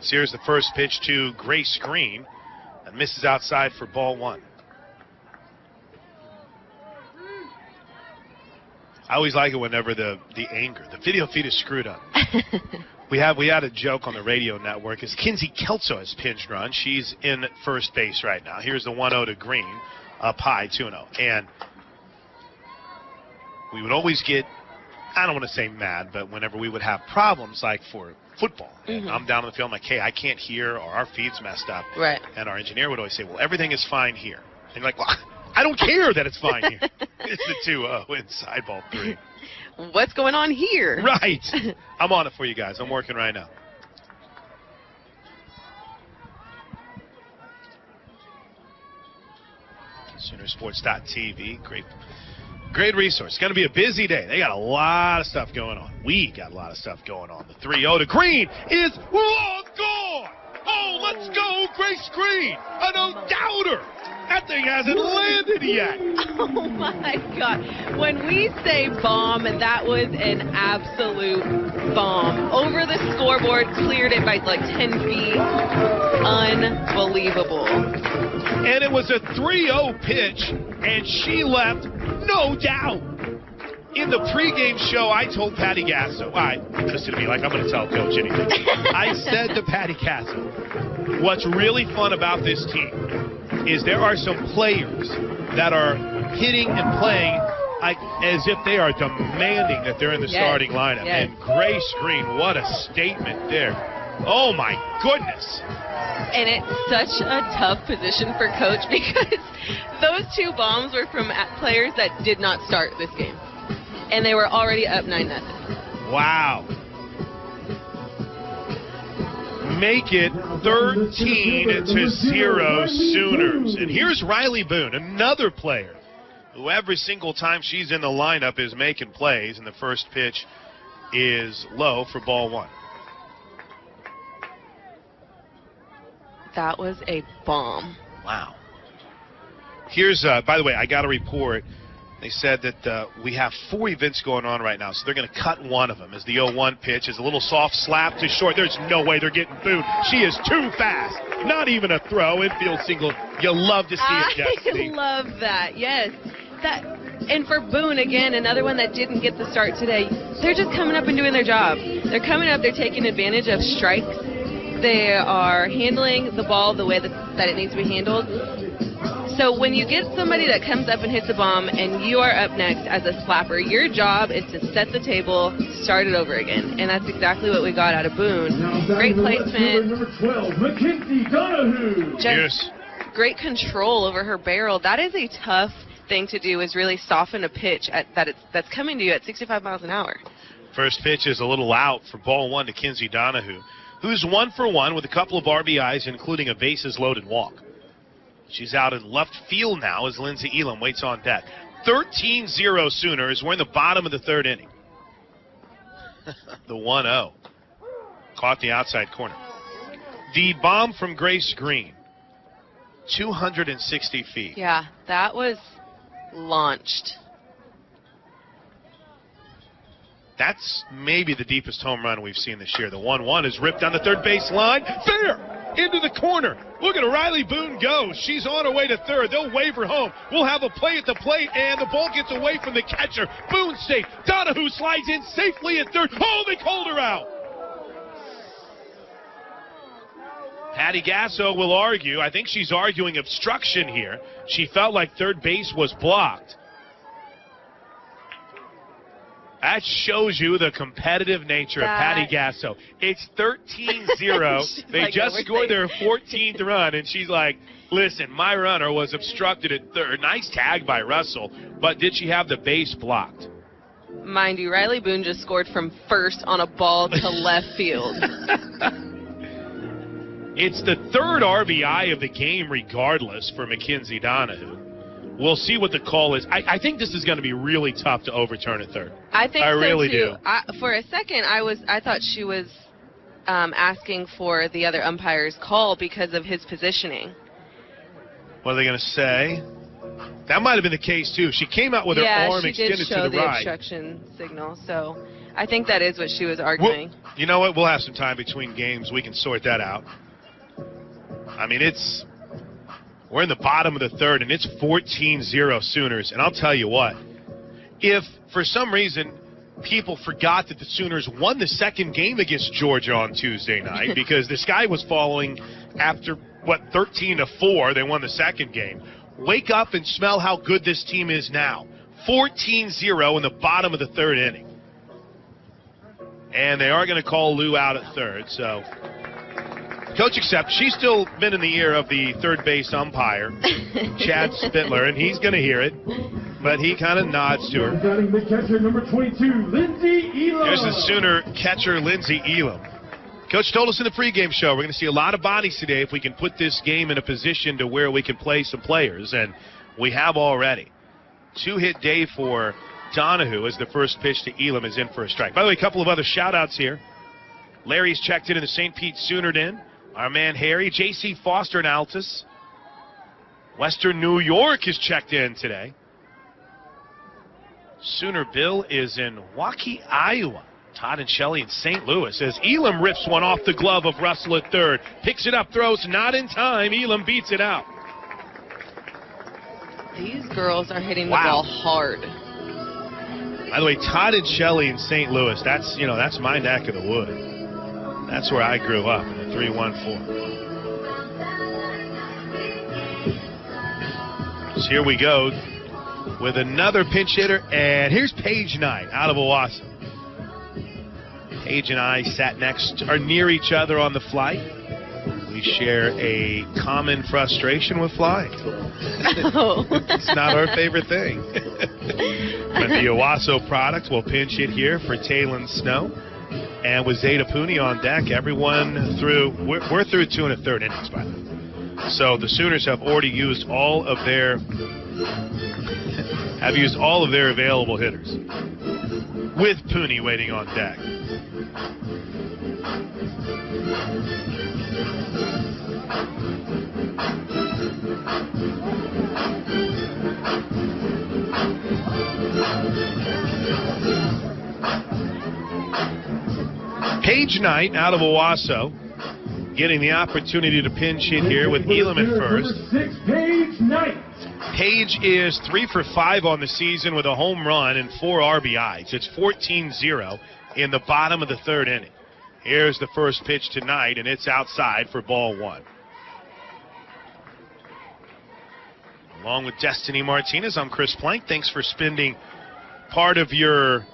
So here's the first pitch to Grace Green. That misses outside for ball 1. I always like it whenever the video feed is screwed up. We had a joke on the radio network. As Kinsey Kelso has pinched run, she's in first base right now. Here's the 1-0 to Green, up high 2-0. And we would always get, I don't want to say mad, but whenever we would have problems like for football, and I'm down on the field, I'm like, hey, I can't hear, or our feed's messed up. Right. And our engineer would always say, well, everything is fine here. And you're like, well, I don't care that it's fine here. It's the 2-0 inside ball 3. What's going on here? Right. I'm on it for you guys. I'm working right now. Soonersports.tv. Great resource. It's going to be a busy day. They got a lot of stuff going on. We got a lot of stuff going on. The 3-0 to Green is long gone. Oh, let's go, Grace Green. A no-doubter. That thing hasn't landed yet. Oh, my God. When we say bomb, that was an absolute bomb. Over the scoreboard, cleared it by like 10 feet. Unbelievable. And it was a 3-0 pitch, and she left, no doubt. In the pregame show, I told Patty Gasso, listen to me like I'm going to tell Coach anything. I said to Patty Gasso, what's really fun about this team is there are some players that are hitting and playing like as if they are demanding that they're in the starting lineup. Yes. And Grace Green, what a statement there. Oh, my goodness. And it's such a tough position for Coach because those 2 bombs were from players that did not start this game. And they were already up 9-0. Wow. Make it 13-0 Sooners. And here's Riley Boone, another player who every single time she's in the lineup is making plays. And the first pitch is low for ball 1. That was a bomb. Wow. Here's, by the way, I got a report. They said that we have 4 events going on right now, so they're going to cut one of them as the 0-1 pitch is a little soft slap to short. There's no way they're getting Boone. She is too fast. Not even a throw. Infield single. You'll love to see it, Jesse. I love that. Yes. And for Boone, again, another one that didn't get the start today, they're just coming up and doing their job. They're coming up. They're taking advantage of strikes. They are handling the ball the way that it needs to be handled. So when you get somebody that comes up and hits a bomb and you are up next as a slapper, your job is to set the table, start it over again. And that's exactly what we got out of Boone. Great placement. Number 12, Mackenzie Donahue. Just great control over her barrel. That is a tough thing to do, is really soften a pitch that's coming to you at 65 miles an hour. First pitch is a little out for ball 1 to Kinsey Donahue, who's 1 for 1 with a couple of RBIs, including a bases loaded walk. She's out in left field now as Lindsey Elam waits on deck. 13-0 Sooners. We're in the bottom of the 3rd inning. The 1-0. Caught the outside corner. The bomb from Grace Green. 260 feet. Yeah, that was launched. That's maybe the deepest home run we've seen this year. The 1-1 is ripped down the third base line. Fair! Into the corner. Look at Riley Boone go. She's on her way to third. They'll wave her home. We'll have a play at the plate, and the ball gets away from the catcher. Boone safe. Donahue slides in safely at third. Oh, they called her out. Patty Gasso will argue. I think she's arguing obstruction here. She felt like third base was blocked. That shows you the competitive nature of Patty Gasso. It's 13-0. They just scored their 14th run, and she's like, listen, my runner was obstructed at third. Nice tag by Russell, but did she have the base blocked? Mind you, Riley Boone just scored from first on a ball to left field. It's the third RBI of the game regardless for Mackenzie Donahue. We'll see what the call is. I think this is going to be really tough to overturn a third. I think I so really too. do. For a second, I thought she was asking for the other umpire's call because of his positioning. What are they going to say? That might have been the case too. She came out with her arm extended to the right. Yeah, she did show the obstruction signal. So I think that is what she was arguing. Well, you know what? We'll have some time between games. We can sort that out. I mean, we're in the bottom of the third, and it's 14-0 Sooners. And I'll tell you what, if for some reason people forgot that the Sooners won the second game against Georgia on Tuesday night because the sky was falling after, 13-4, they won the second game. Wake up and smell how good this team is now. 14-0 in the bottom of the third inning. And they are going to call Lou out at third, so coach accepts. She's still been in the ear of the third base umpire, Chad Spittler, and he's going to hear it, but he kind of nods to her. Batting the catcher, number 22, Lindsey Elam. Here's the Sooner catcher, Lindsey Elam. Coach told us in the pregame show we're going to see a lot of bodies today if we can put this game in a position to where we can play some players, and we have already. 2-hit day for Donahue as the first pitch to Elam is in for a strike. By the way, a couple of other shout-outs here. Larry's checked in the St. Pete Sooner Den. Our man Harry, J.C. Foster and Altus. Western New York is checked in today. Sooner Bill is in Waukee, Iowa. Todd and Shelley in St. Louis as Elam rips one off the glove of Russell at third. Picks it up, throws, not in time. Elam beats it out. These girls are hitting the ball hard. By the way, Todd and Shelley in St. Louis, that's my neck of the wood. That's where I grew up, in the 314. So here we go with another pinch hitter, and here's Paige Knight out of Owasso. Paige and I sat near each other on the flight. We share a common frustration with flying. It's not our favorite thing. But the Owasso product will pinch hit here for Taylon Snow. And with Zeta Pooney on deck, everyone through, we're through 2 1/3 innings, by the way. So the Sooners have already used all of their available hitters, with Pooney waiting on deck. Paige Knight out of Owasso getting the opportunity to pinch hit here with Elam at first. Number 6, Paige Knight. Paige is 3 for 5 on the season with a home run and 4 RBIs. It's 14-0 in the bottom of the third inning. Here's the first pitch tonight, and it's outside for ball 1. Along with Destiny Martinez, I'm Chris Plank. Thanks for spending part of your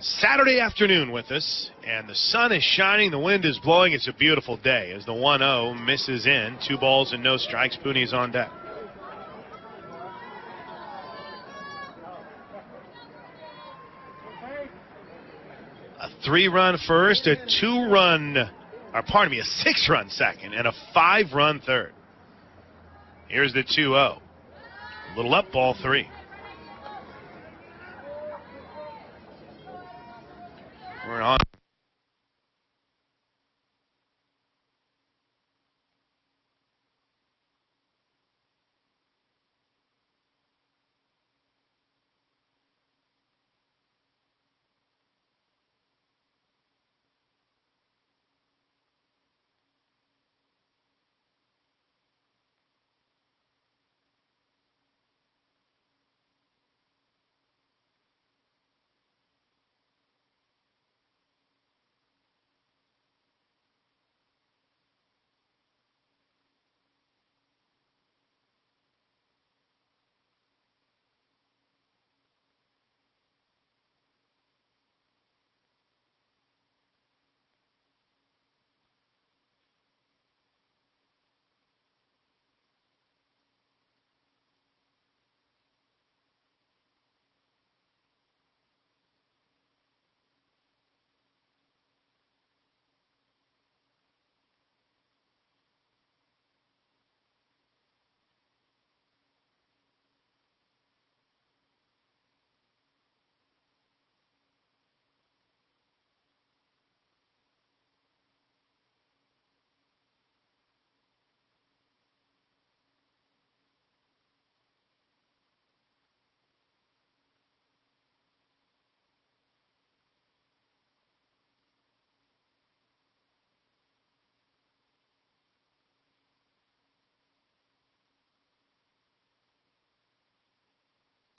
Saturday afternoon with us. And the sun is shining, the wind is blowing. It's a beautiful day as the 1-0 misses in. 2 balls and no strikes. Pooney's on deck. A 3-run first, a 6-run second, and a 5-run third. Here's the 2-0. A little up, ball 3. We're on.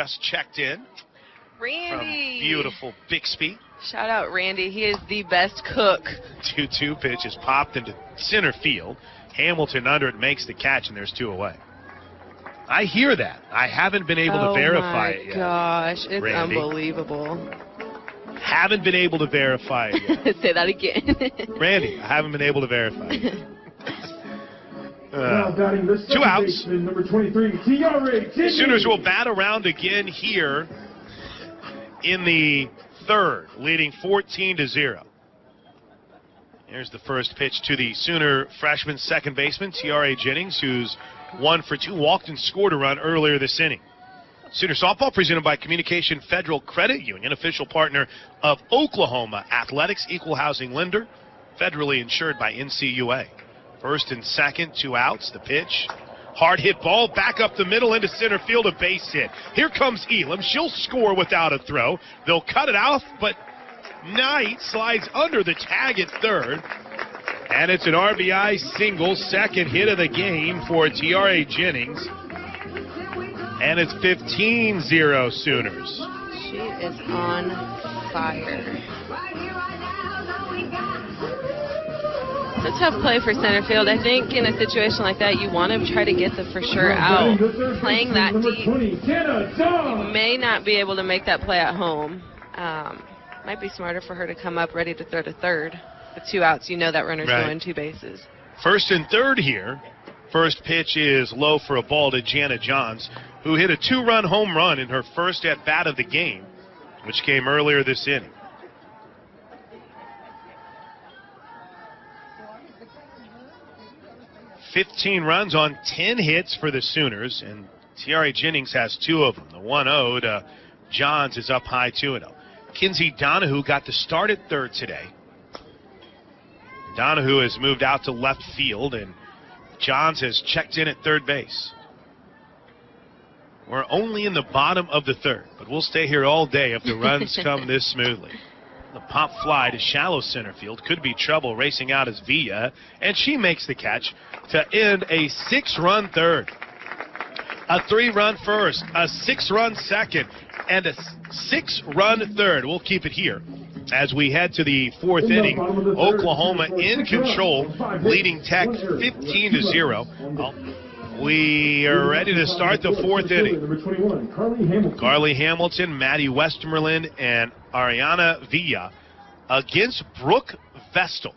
just checked in Randy. from beautiful Bixby. Shout out Randy. He is the best cook. 2-2 pitch is popped into center field. Hamilton under it makes the catch, and there's 2 away. I hear that. I haven't been able to verify it yet. Oh, my gosh. It's Randy. Unbelievable. Haven't been able to verify it yet. Say that again. Randy, I haven't been able to verify it. Now batting the 2 outs. baseman, number 23, T.R.A. Jennings. Sooners will bat around again here in the 3rd, leading 14-0. There's the first pitch to the Sooner freshman second baseman, T.R.A. Jennings, who's 1 for 2, walked and scored a run earlier this inning. Sooner softball presented by Communication Federal Credit Union, official partner of Oklahoma Athletics, equal housing lender, federally insured by NCUA. First and second, 2 outs. The pitch. Hard hit ball back up the middle into center field, a base hit. Here comes Elam. She'll score without a throw. They'll cut it out, but Knight slides under the tag at third. And it's an RBI single, second hit of the game for T.R.A. Jennings. And it's 15-0 Sooners. She is on fire. It's a tough play for center field. I think in a situation like that, you want to try to get the for sure out. Playing that deep, you may not be able to make that play at home. Might be smarter for her to come up ready to throw to third. With 2 outs, you know that runner's going 2 bases. First and third here. First pitch is low for a ball to Jana Johns, who hit a 2-run home run in her first at-bat of the game, which came earlier this inning. $15 runs on 10 hits for the Sooners, and T.R.A. Jennings has 2 of them. The 1-0 to Johns is up high 2-0. Kinsey Donahue got the start at third today. Donahue has moved out to left field, and Johns has checked in at third base. We're only in the bottom of the 3rd, but we'll stay here all day if the runs come this smoothly. The pop fly to shallow center field. Could be trouble. Racing out is Villa, and she makes the catch to end a 6-run 3rd. A 3-run first, a 6-run second, and a 6-run 3rd. We'll keep it here as we head to the 4th inning. Oklahoma in control, leading Tech 15-0. Well, we are ready to start the 4th inning. Carly Hamilton, Maddie Westmoreland, and Ariana Villa against Brooke Vestal.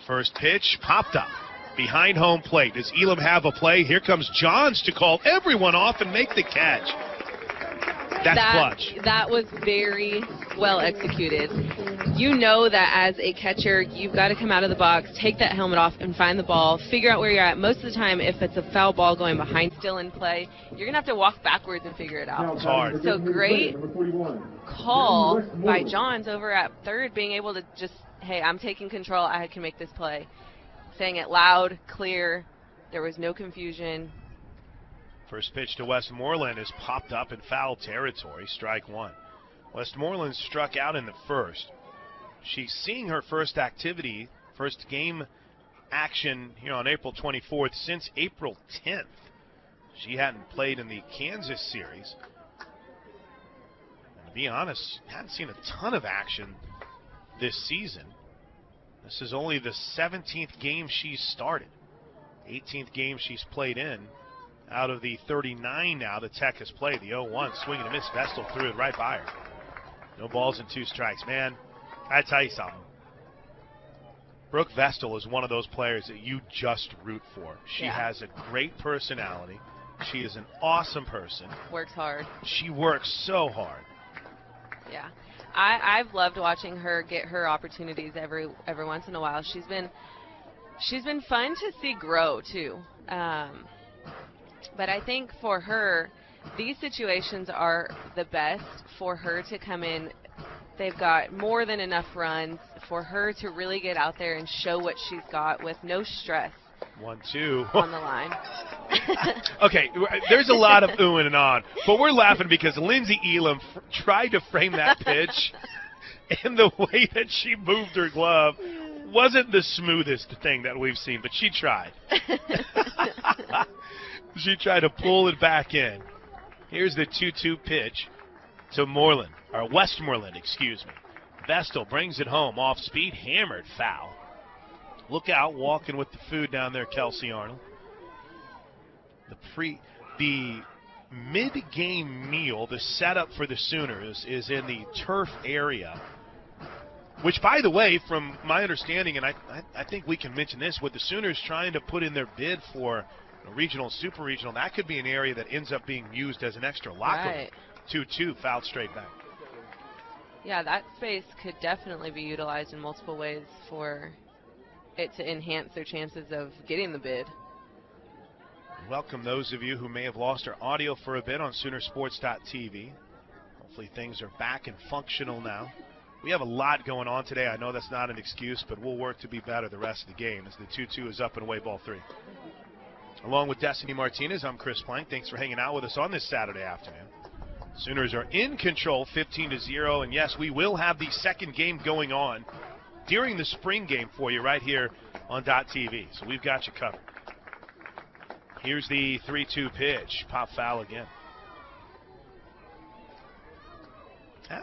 First pitch popped up behind home plate. Does Elam have a play? Here comes Johns to call everyone off and make the catch. That's clutch. That was very well executed. You know that as a catcher, you've got to come out of the box, take that helmet off, and find the ball, figure out where you're at. Most of the time, if it's a foul ball going behind, still in play, you're going to have to walk backwards and figure it out. It's hard. So great call by Johns over at third, being able to just, hey, I'm taking control. I can make this play. Saying it loud, clear. There was no confusion. First pitch to Westmoreland is popped up in foul territory, strike 1. Westmoreland struck out in the first. She's seeing her first activity, first game action here on April 24th since April 10th. She hadn't played in the Kansas series. And to be honest, hadn't seen a ton of action this season. This is only the 17th game she's started. 18th game she's played in. Out of the 39 now that Tech has played, the 0-1, swing and a miss. Vestal threw it right by her. No balls and 2 strikes. Man, I tell you something. Brooke Vestal is one of those players that you just root for. She has a great personality. She is an awesome person. Works hard. She works so hard. Yeah. I've loved watching her get her opportunities every once in a while. She's been fun to see grow too. But I think for her, these situations are the best for her to come in. They've got more than enough runs for her to really get out there and show what she's got with no stress. 1-2 on the line. Okay, there's a lot of oohing and on, but we're laughing because Lindsey Elam tried to frame that pitch, and the way that she moved her glove wasn't the smoothest thing that we've seen, but she tried. She tried to pull it back in. Here's the 2-2 pitch to Moreland, or Westmoreland, excuse me. Vestal brings it home, off speed, hammered, foul. Look out, walking with the food down there, Kelsey Arnold. The mid-game meal, the setup for the Sooners is in the turf area, which, by the way, from my understanding, and I think we can mention this, with the Sooners trying to put in their bid for a regional, super regional, that could be an area that ends up being used as an extra locker room. 2-2, fouled straight back. Yeah, that space could definitely be utilized in multiple ways for it to enhance their chances of getting the bid. Welcome those of you who may have lost our audio for a bit on Soonersports.tv. Hopefully things are back and functional now. We have a lot going on today. I know that's not an excuse, but we'll work to be better the rest of the game as the 2-2 is up and away, ball 3. Along with Destiny Martinez, I'm Chris Plank. Thanks for hanging out with us on this Saturday afternoon. Sooners are in control, 15-0, and yes, we will have the second game going on during the spring game for you right here on .tv. So we've got you covered. Here's the 3-2 pitch. Pop foul again.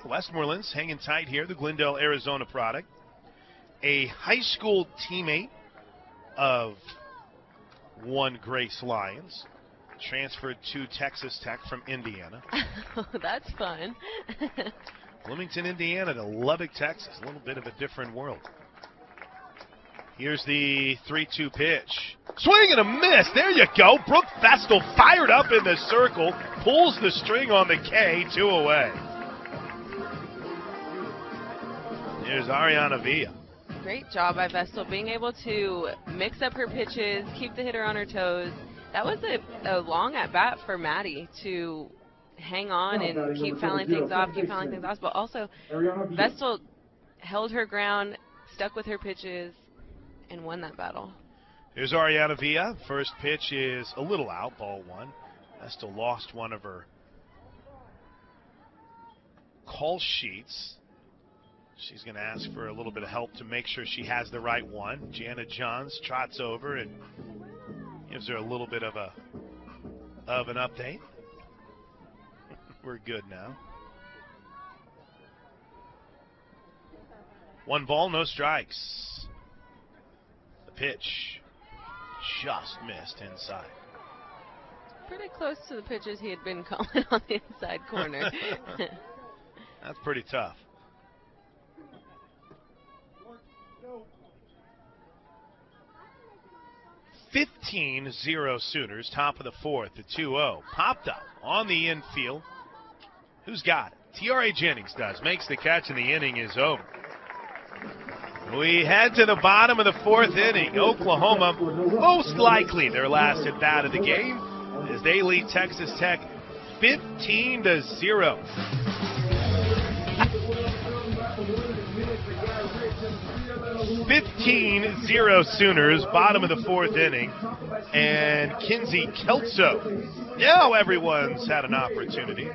Westmoreland's hanging tight here, the Glendale, Arizona product. A high school teammate of one Grace Lyons. Transferred to Texas Tech from Indiana. That's fun. Bloomington, Indiana to Lubbock, Texas. A little bit of a different world. Here's the 3-2 pitch. Swing and a miss. There you go. Brooke Vestal fired up in the circle. Pulls the string on the K. 2 away. Here's Ariana Villa. Great job by Vestal being able to mix up her pitches, keep the hitter on her toes. That was a long at-bat for Maddie to hang on and keep fouling things off, but also Vestal held her ground, stuck with her pitches, and won that battle. Here's Ariana Villa. First pitch is a little out, ball 1. Vestal lost one of her call sheets. She's going to ask for a little bit of help to make sure she has the right one. Jana Johns trots over and gives her a little bit of an update. We're good now. 1 ball, no strikes. The pitch just missed inside. Pretty close to the pitches he had been calling on the inside corner. That's pretty tough. 15-0 Sooners, top of the 4th, the 2-0. Popped up on the infield. Who's got it? T.R.A. Jennings does. Makes the catch, and the inning is over. We head to the bottom of the 4th inning. Oklahoma, most likely their last at-bat of the game, as they lead Texas Tech 15-0. 15-0 Sooners, bottom of the 4th inning, and Kinsey Kelso. Now everyone's had an opportunity,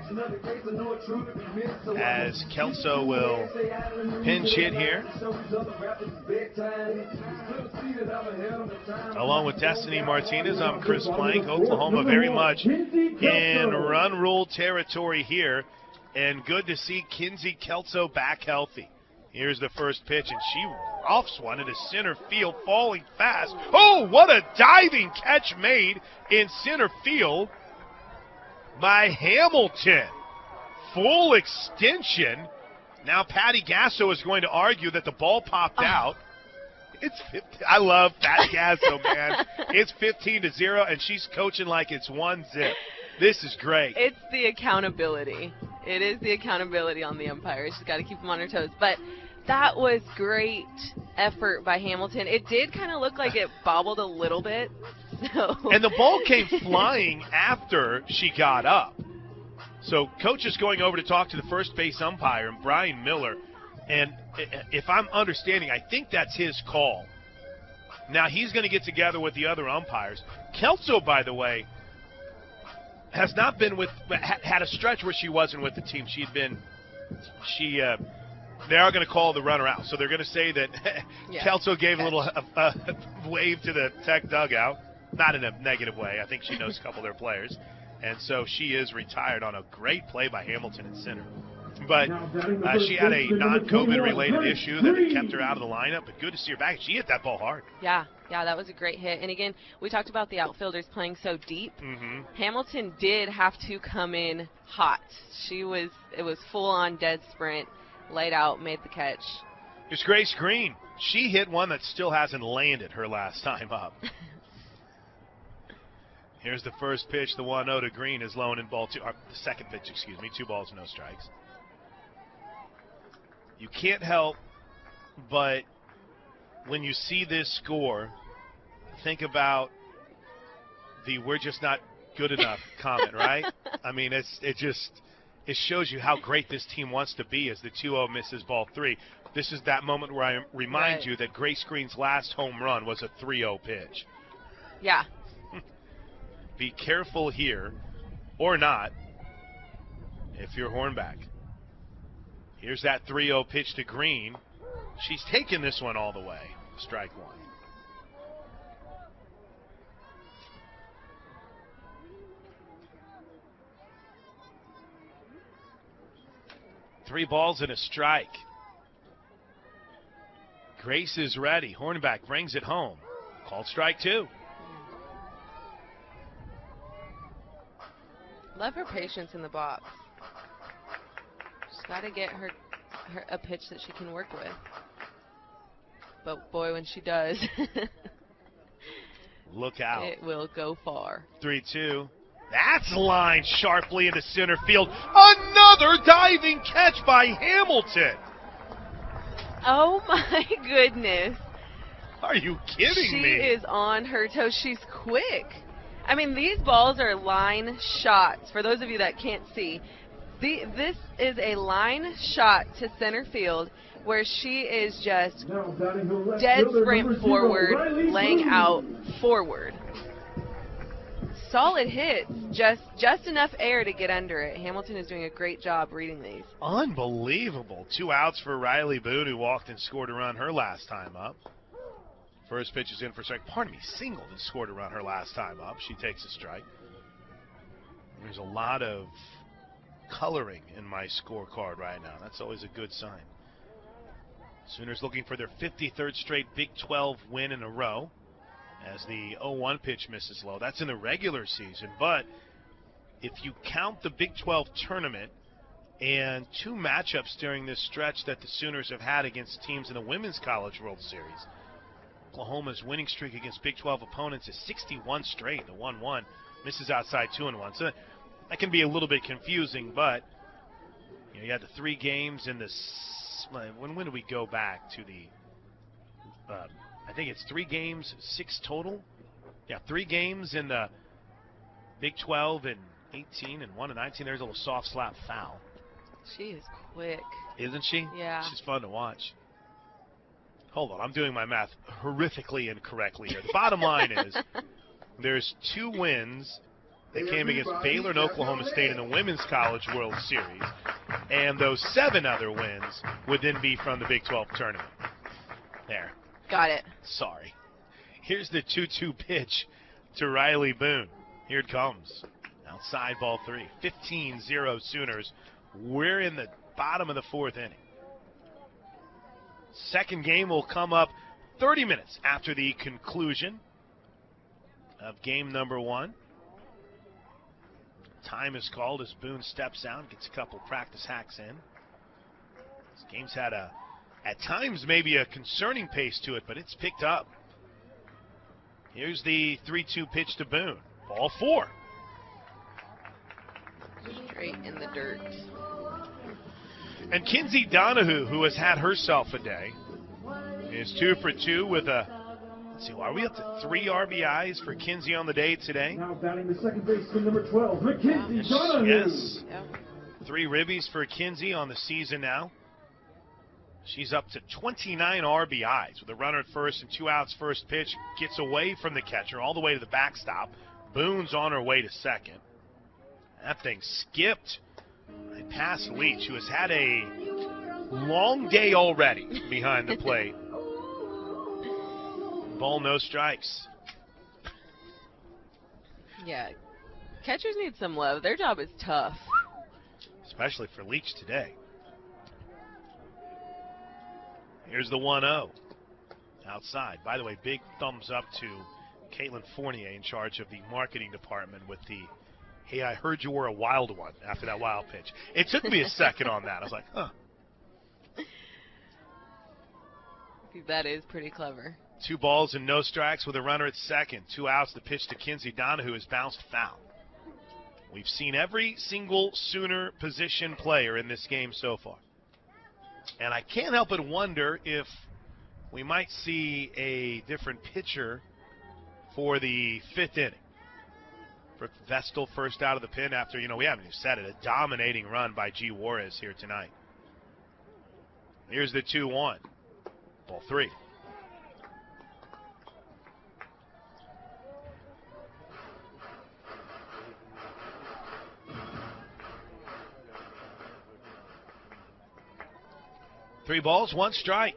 as Kelso will pinch hit here. Along with Destiny Martinez, I'm Chris Plank. Oklahoma very much in run rule territory here, and good to see Kinsey Kelso back healthy. Here's the first pitch, and she roughs one into center field, falling fast. Oh, what a diving catch made in center field by Hamilton. Full extension. Now Patty Gasso is going to argue that the ball popped out. It's 15. I love Patty Gasso, man. It's 15-0, and she's coaching like it's 1-zip. This is great. It's the accountability. It is the accountability on the umpires. She's got to keep them on her toes. But that was great effort by Hamilton. It did kind of look like it bobbled a little bit. So. And the ball came flying after she got up. So coach is going over to talk to the first base umpire, Brian Miller. And if I'm understanding, I think that's his call. Now he's going to get together with the other umpires. Kelso, by the way, has not been with, had a stretch where she wasn't with the team. They are going to call the runner out. So they're going to say that Kelso gave a little wave to the Tech dugout. Not in a negative way. I think she knows a couple of their players. And so she is retired on a great play by Hamilton in center. But she had a non-COVID related issue that kept her out of the lineup, but good to see her back. She hit that ball hard. Yeah, that was a great hit. And again, we talked about the outfielders playing so deep. Hamilton did have to come in hot. It was full-on dead sprint, laid out, made the catch. Here's Grace Green. She hit one that still hasn't landed her last time up. Here's the first pitch, the 1-0 to Green is low in ball two. Or the second pitch, 2 balls, no strikes. You can't help but, when you see this score, think about the "we're just not good enough" comment, right? I mean, it shows you how great this team wants to be as the 2-0 misses ball 3. This is that moment where I remind you that Grace Green's last home run was a 3-0 pitch. Yeah. Be careful here, or not, if you're Hornback. Here's that 3-0 pitch to Green. She's taken this one all the way. Strike one. Three balls and a strike. Grace is ready. Hornback brings it home. Called strike 2. Love her patience in the box. She's got to get her a pitch that she can work with. But boy, when she does, look out. It will go far. 3-2. That's lined sharply into center field. Another diving catch by Hamilton. Oh my goodness. Are you kidding me? She is on her toes. She's quick. I mean, these balls are line shots. For those of you that can't see, this is a line shot to center field where she is just dead sprint forward, laying out forward. Solid hits, just enough air to get under it. Hamilton is doing a great job reading these. Unbelievable. 2 outs for Riley Boone, who walked and scored a run her last time up. First pitch is in for strike. Singled and scored a run her last time up. She takes a strike. There's a lot of coloring in my scorecard right now. That's always a good sign. Sooners looking for their 53rd straight Big 12 win in a row as the 0-1 pitch misses low. That's in the regular season, but if you count the Big 12 tournament and 2 matchups during this stretch that the Sooners have had against teams in the Women's College World Series, Oklahoma's winning streak against Big 12 opponents is 61 straight. The 1-1 misses outside 2-1. So that can be a little bit confusing, but you had the 3 games in this. When did we go back to the? I think it's 3 games, 6 total. Yeah, 3 games in the Big 12 and 18 and 1 and 19. There's a little soft slap foul. She is quick. Isn't she? Yeah. She's fun to watch. Hold on, I'm doing my math horrifically incorrectly here. The bottom line is there's 2 wins that came against Baylor and Oklahoma State in the Women's College World Series, and those 7 other wins would then be from the Big 12 tournament. There. Got it. Sorry. Here's the 2-2 pitch to Riley Boone. Here it comes. Outside ball 3. 15-0 Sooners. We're in the bottom of the 4th inning. Second game will come up 30 minutes after the conclusion of game number 1. Time is called as Boone steps out, gets a couple practice hacks in. This game's had at times maybe a concerning pace to it, but it's picked up. Here's the 3-2 pitch to Boone. Ball 4. Straight in the dirt. And Kinsey Donahue, who has had herself a day, is 2 for 2 with a, let's see, are we up to 3 RBIs for Kinsey on the day today? Now batting the second baseman, number 12, Mackenzie Donahue. Yes. Yep. 3 ribbies for Kinsey on the season now. She's up to 29 RBIs with a runner at first and 2 outs. First pitch gets away from the catcher all the way to the backstop. Boone's on her way to second. That thing skipped right past Leach, who has had a long day already behind the plate. Ball, no strikes. Yeah. Catchers need some love. Their job is tough. Especially for Leach today. Here's the 1-0. Outside. By the way, big thumbs up to Caitlin Fournier in charge of the marketing department with the, hey, I heard you were a wild one after that wild pitch. It took me a second on that. I was like, huh. That is pretty clever. 2 balls and no strikes with a runner at second. 2 outs. The pitch to Kinsey Donahue is bounced foul. We've seen every single Sooner position player in this game so far. And I can't help but wonder if we might see a different pitcher for the 5th inning. For Vestal first out of the pen after, we haven't even said it, a dominating run by G. Juarez here tonight. Here's the 2-1. Ball 3. Three balls, 1 strike.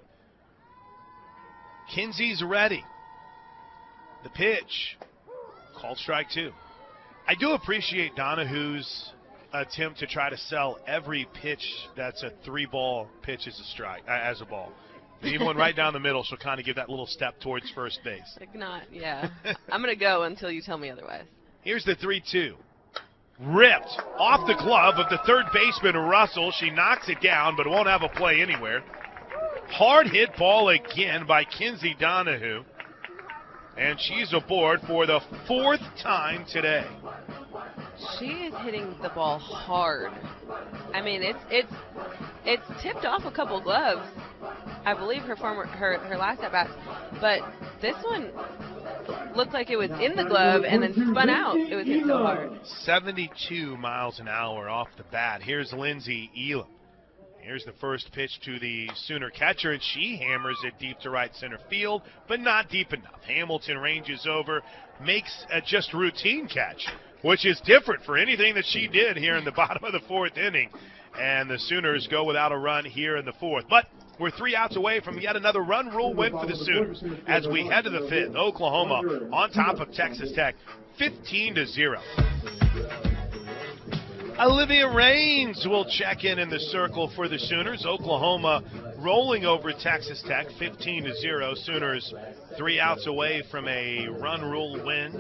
Kinsey's ready. The pitch. Called strike 2. I do appreciate Donahue's attempt to try to sell every pitch that's a 3-ball pitch as a strike, as a ball. Even one right down the middle, she'll kind of give that little step towards first base. Yeah. I'm going to go until you tell me otherwise. Here's the 3-2. Ripped off the glove of the third baseman, Russell. She knocks it down, but won't have a play anywhere. Hard hit ball again by Kinsey Donahue. And she's aboard for the 4th time today. She is hitting the ball hard. I mean, it's tipped off a couple gloves. I believe her last at bat, but this one looked like it was in the glove and then spun out. It was hit so hard. 72 miles an hour off the bat. Here's Lindsay Elam. Here's the first pitch to the Sooner catcher, and she hammers it deep to right center field, but not deep enough. Hamilton ranges over, makes a just routine catch, which is different for anything that she did here in the bottom of the 4th inning. And the Sooners go without a run here in the 4th. But we're 3 outs away from yet another run rule win for the Sooners as we head to the 5th. Oklahoma on top of Texas Tech, 15-0. Olivia Raines will check in the circle for the Sooners. Oklahoma rolling over Texas Tech, 15-0. Sooners 3 outs away from a run rule win,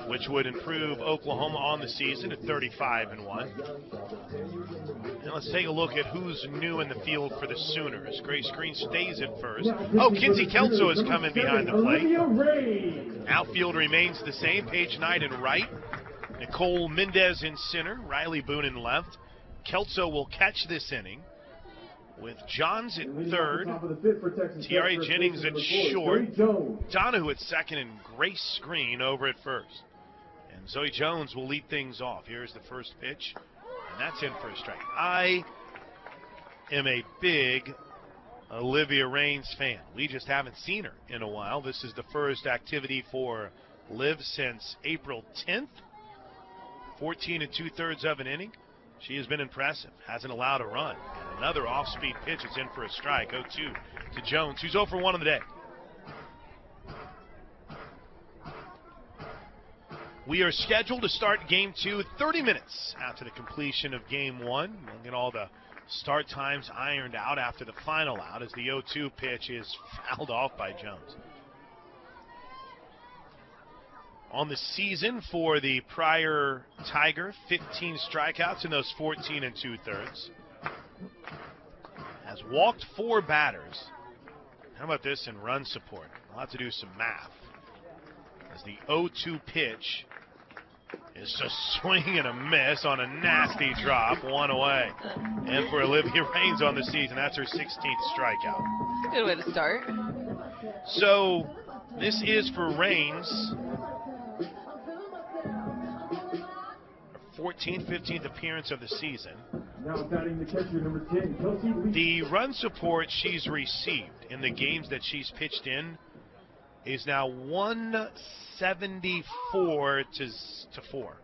which would improve Oklahoma on the season at 35-1. And let's take a look at who's new in the field for the Sooners. Grace Green stays at first. Oh, Kinsey Kelso has come in behind the plate. Outfield remains the same. Paige Knight in right. Nicole Mendez in center. Riley Boone in left. Kelso will catch this inning with Johns at third. Tiare Jennings at short. Donahue at second, and Grace Green over at first. And Zoe Jones will lead things off. Here's the first pitch, and that's in for a strike. I am a big Olivia Raines fan. We just haven't seen her in a while. This is the first activity for Liv since April 10th. 14 2/3 of an inning. She has been impressive. Hasn't allowed a run. And another off-speed pitch is in for a strike. 0-2 to Jones, who's 0 for 1 on the day. We are scheduled to start Game 2 30 minutes after the completion of Game 1. We'll get all the start times ironed out after the final out as the 0-2 pitch is fouled off by Jones. On the season for the prior Tiger, 15 strikeouts in those 14 2/3. Has walked 4 batters. How about this in run support? I'll have to do some math. As the 0-2 pitch is a swing and a miss on a nasty drop, 1 away. And for Olivia Raines on the season, that's her 16th strikeout. Good way to start. So this is for Raines. 14th, 15th appearance of the season. Now batting the catcher, number 10, Kelsey Lee. The run support she's received in the games that she's pitched in is now 174 to 4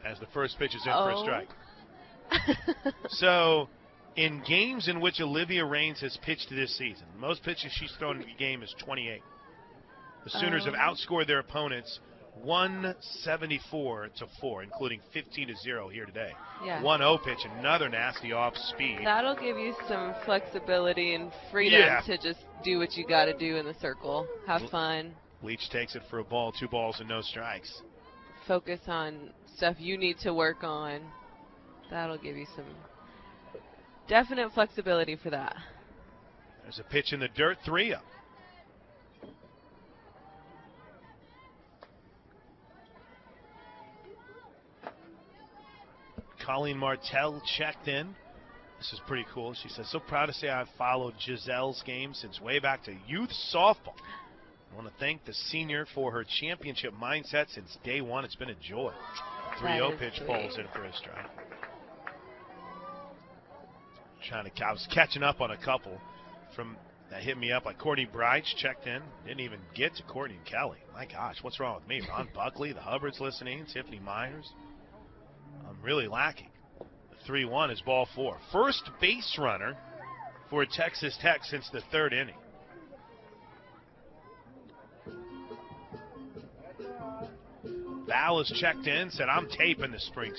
as the first pitch is in for a strike. So in games in which Olivia Raines has pitched this season, most pitches she's thrown in the game is 28. The Sooners have outscored their opponents 174-4, including 15-0 here today. Yeah. 1-0 pitch, another nasty off speed. That'll give you some flexibility and freedom to just do what you got to do in the circle. Have fun. Leach takes it for a ball, 2 balls and no strikes. Focus on stuff you need to work on. That'll give you some definite flexibility for that. There's a pitch in the dirt, 3-0. Colleen Martell checked in. This is pretty cool. She says, so proud to say I've followed Giselle's game since way back to youth softball. I want to thank the senior for her championship mindset since day one. It's been a joy. 3-0 pitch falls in for a strike. I was catching up on a couple from that hit me up, like Courtney Brights checked in. Didn't even get to Courtney and Kelly. My gosh, what's wrong with me? Ron Buckley, the Hubbards listening, Tiffany Myers. I'm really lacking. The 3-1 is ball 4. First base runner for Texas Tech since the 3rd inning. Val is checked in, said, I'm taping the spring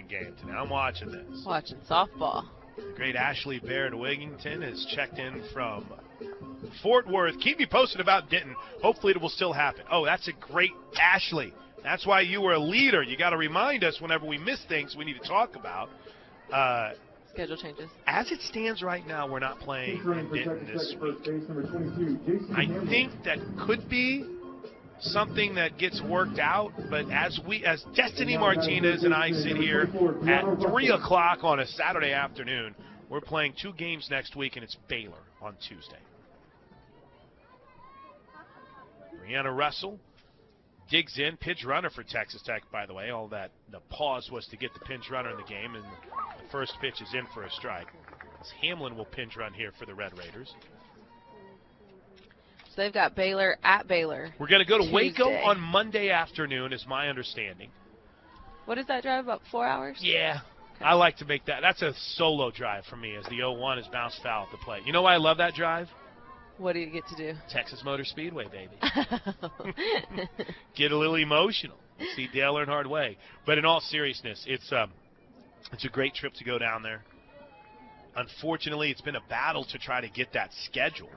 game today. I'm watching this. Watching softball. The great Ashley Baird Wigington is checked in from Fort Worth. Keep me posted about Denton. Hopefully it will still happen. Oh, that's a great Ashley. That's why you were a leader. You got to remind us whenever we miss things we need to talk about. Schedule changes. As it stands right now, we're not playing in Denton this week. I think that could be something that gets worked out, but as Destiny Martinez and I sit here at 3 o'clock on a Saturday afternoon, we're playing 2 games next week, and it's Baylor on Tuesday. Brianna Russell digs in, pinch runner for Texas Tech, by the way. All that, the pause was to get the pinch runner in the game, and the first pitch is in for a strike. As Hamlin will pinch run here for the Red Raiders. So they've got Baylor at Baylor. We're going to go to Tuesday. Waco on Monday afternoon, is my understanding. What is that drive, about 4 hours? Yeah. Okay. I like to make that. That's a solo drive for me as the 0-1 is bounced foul at the plate. You know why I love that drive? What do you get to do? Texas Motor Speedway, baby. Get a little emotional. See Dale Earnhardt Way. But in all seriousness, it's a great trip to go down there. Unfortunately, it's been a battle to try to get that schedule.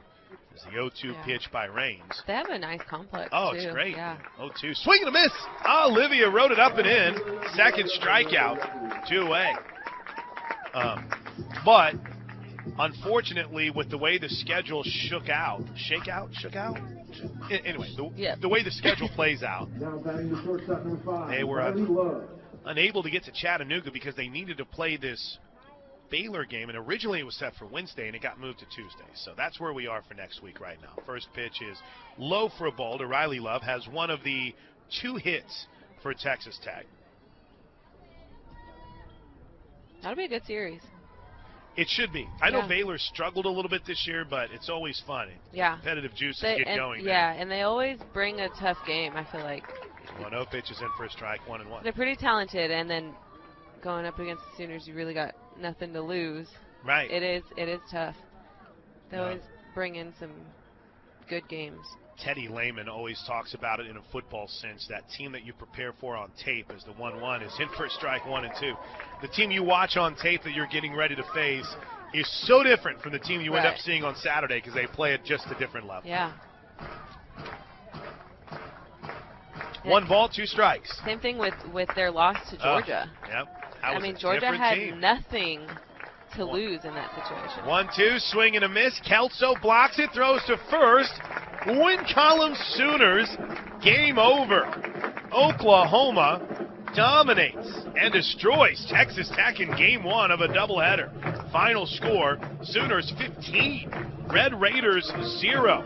There's the 0-2 pitch by Raines. They have a nice complex, Oh, too. it's great. Yeah. 0-2. Swing and a miss. Olivia wrote it up and in. Second strikeout. 2 away. But unfortunately, with the way the schedule shook out. Anyway, the way the schedule plays out, they were unable to get to Chattanooga because they needed to play this Baylor game, and originally it was set for Wednesday, and it got moved to Tuesday. So that's where we are for next week right now. First pitch is low for a ball to Riley Love, has one of the 2 hits for Texas Tech. That'll be a good series. It should be. I know Baylor struggled a little bit this year, but it's always fun. Competitive juices get going. Yeah, and they always bring a tough game, I feel like. 1-0 pitches in for a strike, 1-1. They're pretty talented, and then going up against the Sooners, you really got nothing to lose. Right. It is tough. They always bring in some good games. Teddy Lehman always talks about it in a football sense. That team that you prepare for on tape as the 1-1 is in for a strike, 1 and 2. The team you watch on tape that you're getting ready to face is so different from the team you end up seeing on Saturday because they play at just a different level. Yeah. 1 ball, 2 strikes. Same thing with their loss to Georgia. Yep. I mean, Georgia had nothing to lose in that situation. 1-2, swing and a miss. Kelso blocks it, throws to first. Win column Sooners, game over. Oklahoma dominates and destroys Texas Tech in game 1 of a doubleheader. Final score, Sooners 15, Red Raiders 0.